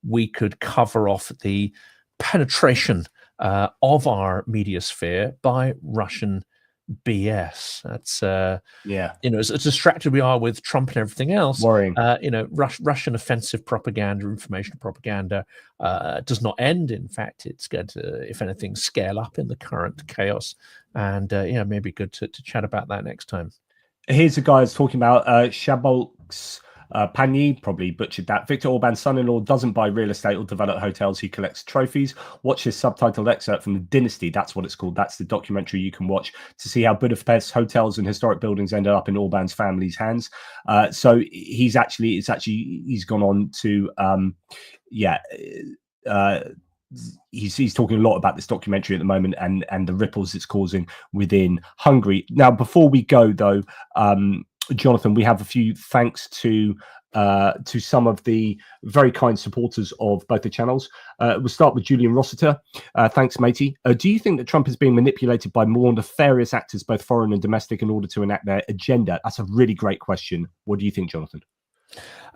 we could cover off the penetration of our media sphere by Russian BS. That's Yeah, as distracted we are with Trump and everything else, worrying. Russian offensive propaganda, information propaganda does not end. In fact, it's going to, if anything, scale up in the current chaos. And maybe good to chat about that next time. Here's a guy who's talking about Shabolks Pani, probably butchered that. Viktor Orban's son-in-law doesn't buy real estate or develop hotels. He collects trophies. Watch this subtitled excerpt from The Dynasty. That's what it's called. That's the documentary you can watch to see how Budapest hotels and historic buildings ended up in Orban's family's hands. So he's gone on to, he's talking a lot about this documentary at the moment and the ripples it's causing within Hungary. Now, before we go, though, Jonathan, we have a few thanks to some of the very kind supporters of both the channels. We'll start with Julian Rossiter. Thanks, matey. Do you think that Trump is being manipulated by more nefarious actors, both foreign and domestic, in order to enact their agenda? That's a really great question. What do you think, Jonathan?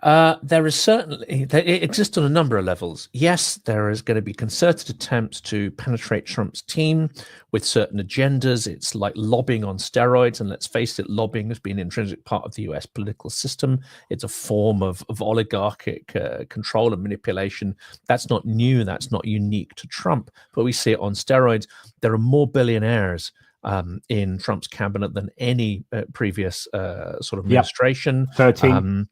There is certainly, it exists on a number of levels. Yes, there is going to be concerted attempts to penetrate Trump's team with certain agendas. It's like lobbying on steroids, and let's face it, lobbying has been an intrinsic part of the US political system. It's a form of oligarchic control and manipulation. That's not new, that's not unique to Trump, but we see it on steroids. There are more billionaires in Trump's cabinet than any previous sort of administration. 13.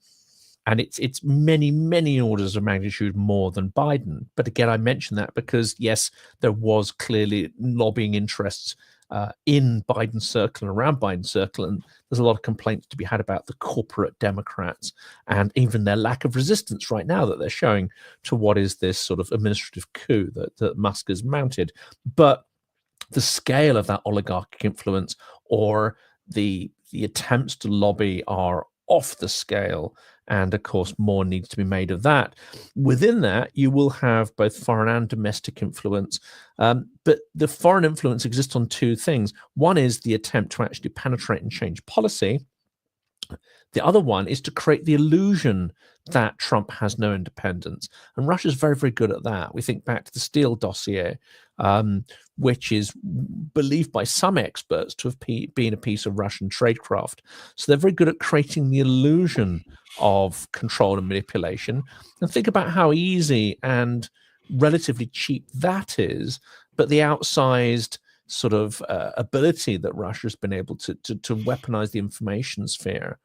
And it's many, many orders of magnitude more than Biden. But again, I mention that because, yes, there was clearly lobbying interests in Biden's circle and around Biden's circle. And there's a lot of complaints to be had about the corporate Democrats and even their lack of resistance right now that they're showing to what is this sort of administrative coup that Musk has mounted. But the scale of that oligarchic influence or the attempts to lobby are off the scale. And of course, more needs to be made of that. Within that, you will have both foreign and domestic influence. But the foreign influence exists on two things. One is the attempt to actually penetrate and change policy. The other one is to create the illusion that Trump has no independence. And Russia's very, very good at that. We think back to the Steele dossier, which is believed by some experts to have been a piece of Russian tradecraft. So they're very good at creating the illusion of control and manipulation. And think about how easy and relatively cheap that is, but the outsized sort of ability that Russia has been able to weaponize the information sphere.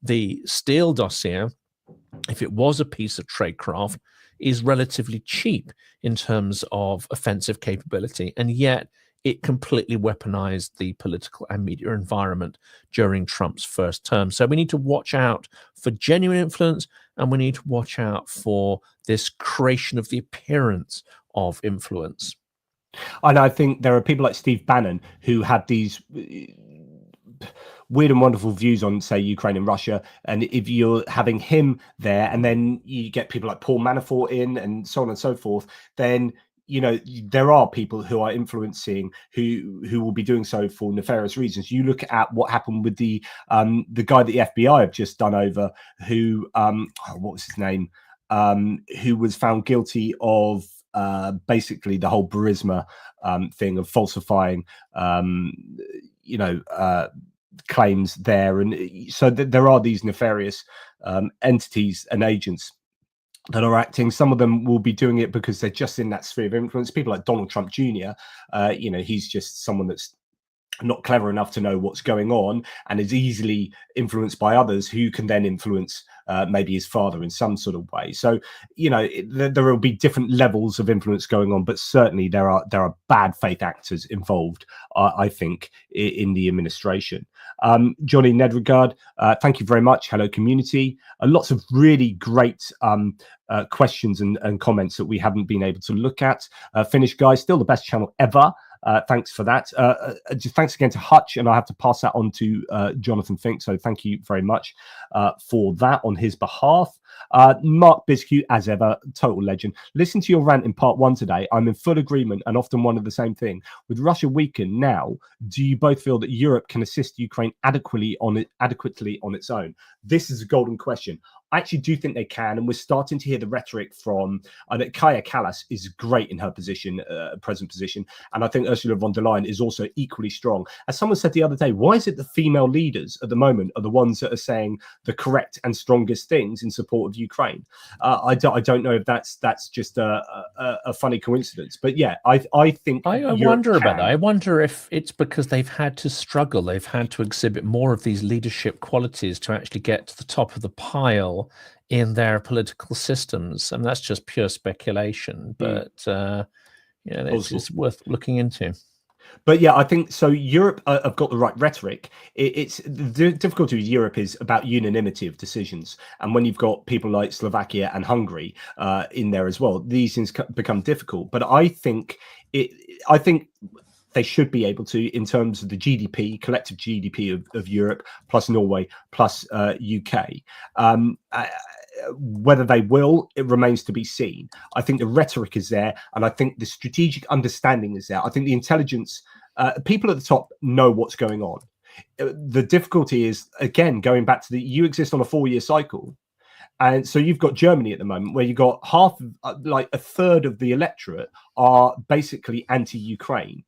The Steele dossier, if it was a piece of tradecraft, is relatively cheap in terms of offensive capability, and yet it completely weaponized the political and media environment during Trump's first term. So we need to watch out for genuine influence, and we need to watch out for this creation of the appearance of influence. And I think there are people like Steve Bannon who had these weird and wonderful views on, say, Ukraine and Russia. And if you're having him there and then you get people like Paul Manafort in and so on and so forth, then, you know, there are people who are influencing who will be doing so for nefarious reasons. You look at what happened with the guy that the FBI have just done over, who, what was his name? Who was found guilty of basically the whole Burisma thing of falsifying, claims there. And so there are these nefarious entities and agents that are acting. Some of them will be doing it because they're just in that sphere of influence. People like Donald Trump Jr., he's just someone that's not clever enough to know what's going on and is easily influenced by others who can then influence maybe his father in some sort of way. So, there will be different levels of influence going on, but certainly there are bad faith actors involved, I think, in the administration. Johnny Nedregard, thank you very much. Hello, community. Lots of really great questions and comments that we haven't been able to look at. Finnish guy, still the best channel ever. Thanks for that. Just thanks again to Hutch, and I have to pass that on to Jonathan Fink. So thank you very much for that on his behalf. Mark Biscuit, as ever, total legend. Listen to your rant in part 1 today. I'm in full agreement and often one of the same thing. With Russia weakened now, do you both feel that Europe can assist Ukraine adequately on its own? This is a golden question. I actually do think they can, and we're starting to hear the rhetoric from Kaya Kallas is great in her position, present position, and I think Ursula von der Leyen is also equally strong. As someone said the other day, why is it the female leaders at the moment are the ones that are saying the correct and strongest things in support of Ukraine? I don't know if that's just a funny coincidence, but yeah, I think I wonder about that. I wonder if it's because they've had to struggle, they've had to exhibit more of these leadership qualities to actually get to the top of the pile in their political systems. And that's just pure speculation, but it's worth looking into. But yeah, I think so. Europe have got the right rhetoric. It's the difficulty with Europe is about unanimity of decisions, and when you've got people like Slovakia and Hungary in there as well, these things become difficult. But I think they should be able to, in terms of the GDP, collective GDP of Europe, plus Norway, plus UK. Whether they will, it remains to be seen. I think the rhetoric is there, and I think the strategic understanding is there. I think the intelligence, people at the top know what's going on. The difficulty is, again, going back to you exist on a 4-year cycle. And so you've got Germany at the moment where you've got like a third of the electorate are basically anti-Ukraine,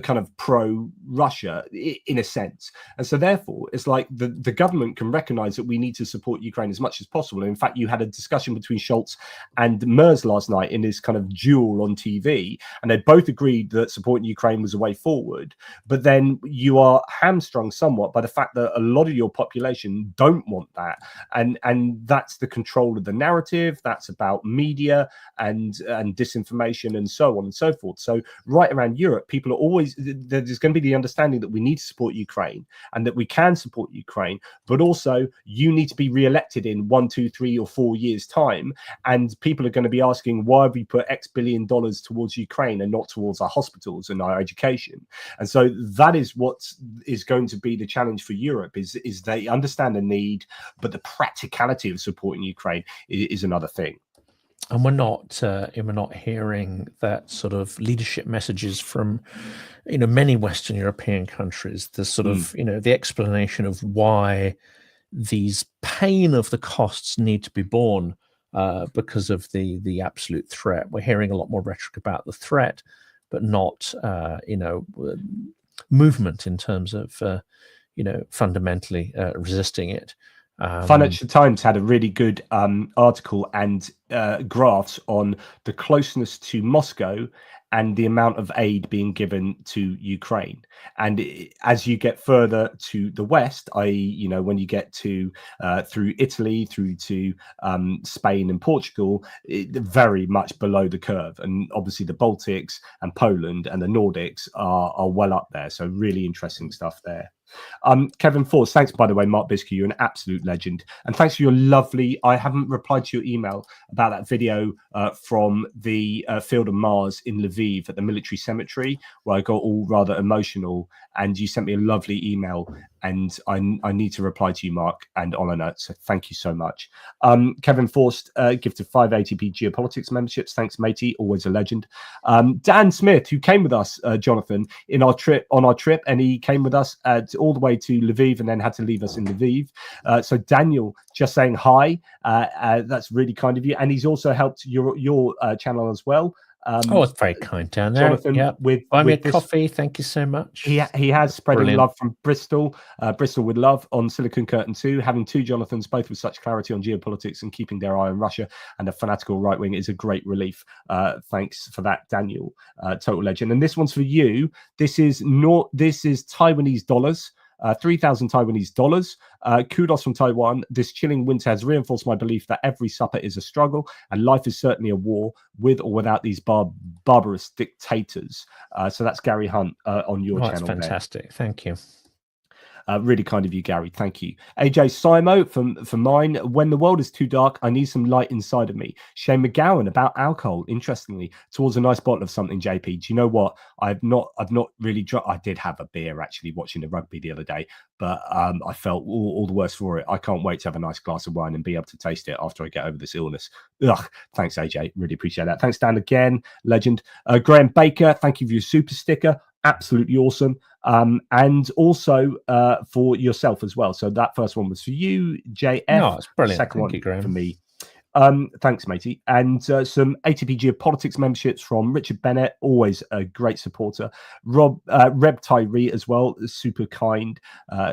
kind of pro-Russia in a sense. And so therefore, it's like the government can recognize that we need to support Ukraine as much as possible. And in fact, you had a discussion between Scholz and Merz last night in this kind of duel on TV, and they both agreed that supporting Ukraine was a way forward. But then you are hamstrung somewhat by the fact that a lot of your population don't want that. And that's the control of the narrative. That's about media and disinformation and so on and so forth. So right around Europe, people are always, there's going to be the understanding that we need to support Ukraine and that we can support Ukraine, but also you need to be re-elected in 1, 2, 3 or 4 years time, and people are going to be asking, why have we put X billion dollars towards Ukraine and not towards our hospitals and our education? And so that is what is going to be the challenge for Europe, is they understand the need, but the practicality of supporting Ukraine is another thing. And we're not hearing that sort of leadership messages from, many Western European countries. The sort of, the explanation of why these pain of the costs need to be borne because of the absolute threat. We're hearing a lot more rhetoric about the threat, but not, movement in terms of, fundamentally resisting it. Financial Times had a really good article and graphs on the closeness to Moscow and the amount of aid being given to Ukraine. And as you get further to the west, i.e., when you get to through Italy, through to Spain and Portugal, very much below the curve. And obviously the Baltics and Poland and the Nordics are well up there. So really interesting stuff there. Kevin Force, thanks by the way, Mark Biscuit, you're an absolute legend, and thanks for your lovely, I haven't replied to your email about that video from the field of Mars in Lviv at the military cemetery, where I got all rather emotional, and you sent me a lovely email, and I need to reply to you, Mark, and on a note, so thank you so much. Kevin Forst, gift of 5 ATP Geopolitics memberships, thanks matey, always a legend. Dan Smith, who came with us, Jonathan, on our trip, and he came with us all the way to Lviv and then had to leave us in Lviv. So Daniel, just saying hi, that's really kind of you, and he's also helped your channel as well. It's very kind down there. Jonathan, yeah. Buy me a this coffee. Thank you so much. He has spreading Brilliant. love from Bristol, Bristol with love on Silicon Curtain 2. Having two Jonathans, both with such clarity on geopolitics and keeping their eye on Russia and a fanatical right wing, is a great relief. Thanks for that, Daniel. Total legend. And this one's for you. This is Taiwanese dollars. 3,000 Taiwanese dollars. Kudos from Taiwan. This chilling winter has reinforced my belief that every supper is a struggle and life is certainly a war, with or without these barbarous dictators. So that's Gary Hunt on your channel. That's fantastic. There. Thank you. Really kind of you, Gary. Thank you. AJ Simo from mine. When the world is too dark, I need some light inside of me. Shane McGowan about alcohol. Interestingly, towards a nice bottle of something. JP, do you know what? I've not really drunk. I did have a beer actually watching the rugby the other day, but I felt all the worse for it. I can't wait to have a nice glass of wine and be able to taste it after I get over this illness. Ugh. Thanks, AJ. Really appreciate that. Thanks, Dan, again. Legend. Graham Baker, thank you for your super sticker. Absolutely awesome. And also for yourself as well. So that first one was for you, JF. No, it's brilliant. Second Thank one you, Graham. for me. Thanks, matey. And some ATP Geopolitics memberships from Richard Bennett, always a great supporter. Reb Tyree as well, super kind,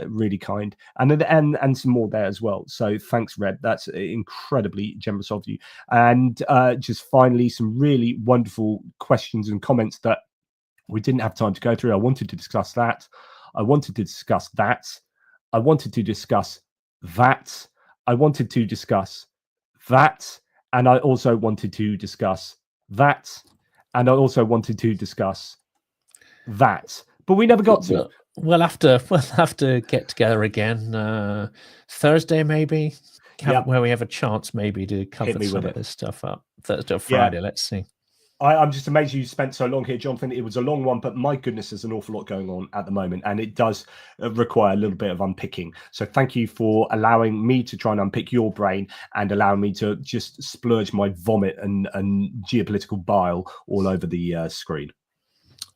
really kind, and some more there as well. So thanks, Reb. That's incredibly generous of you. And just finally, some really wonderful questions and comments that we didn't have time to go through. I wanted to discuss that. I wanted to discuss that. I wanted to discuss that. I wanted to discuss that, and I also wanted to discuss that, and I also wanted to discuss that, but we never got to. We'll have to get together again Thursday, maybe, where we have a chance maybe to cover some of this stuff up. Thursday or Friday, let's see. I'm just amazed you spent so long here, Jonathan. It was a long one, but my goodness, there's an awful lot going on at the moment, and it does require a little bit of unpicking. So thank you for allowing me to try and unpick your brain and allowing me to just splurge my vomit and geopolitical bile all over the screen.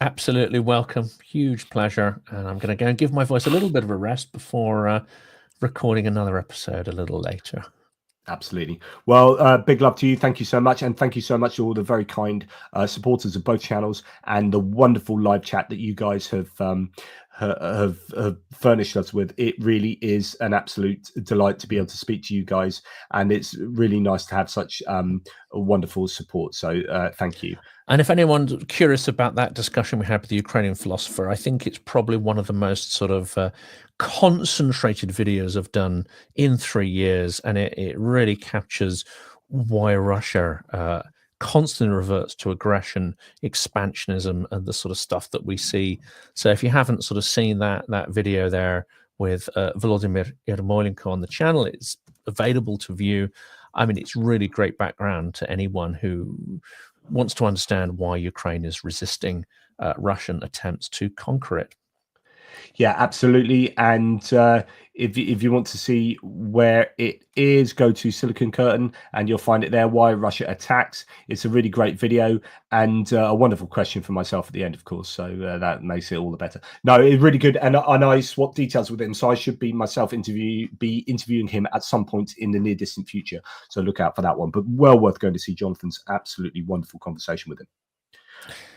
Absolutely welcome. Huge pleasure. And I'm going to go and give my voice a little bit of a rest before recording another episode a little later. Absolutely. Well, big love to you. Thank you so much. And thank you so much to all the very kind supporters of both channels and the wonderful live chat that you guys have furnished us with. It really is an absolute delight to be able to speak to you guys. And it's really nice to have such wonderful support. So thank you. And if anyone's curious about that discussion we had with the Ukrainian philosopher, I think it's probably one of the most sort of concentrated videos I've done in 3 years. And it really captures why Russia constantly reverts to aggression, expansionism, and the sort of stuff that we see. So if you haven't sort of seen that video there with Volodymyr Yermolenko on the channel, it's available to view. I mean, it's really great background to anyone who wants to understand why Ukraine is resisting Russian attempts to conquer it. Yeah, absolutely. And if you want to see where it is, go to Silicon Curtain and you'll find it there, Why Russia Attacks. It's a really great video and a wonderful question for myself at the end, of course. So that makes it all the better. No, it's really good. And I swapped details with him. So I should be myself interviewing him at some point in the near distant future. So look out for that one. But well worth going to see Jonathan's absolutely wonderful conversation with him.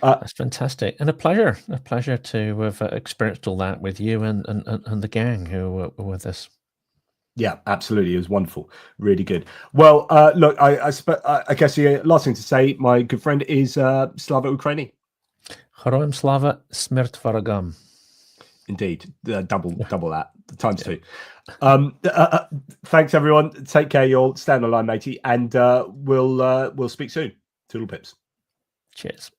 That's fantastic and a pleasure to have experienced all that with you and the gang who were with us. Yeah, absolutely. It was wonderful. Really good. Well, look, I guess the last thing to say, my good friend, is Slava Ukraini. Heroям слава, смерть врагам. Indeed. Double that. Times two. Thanks, everyone. Take care, y'all. Stay on the line, matey. And we'll speak soon. Toodle pips. Cheers.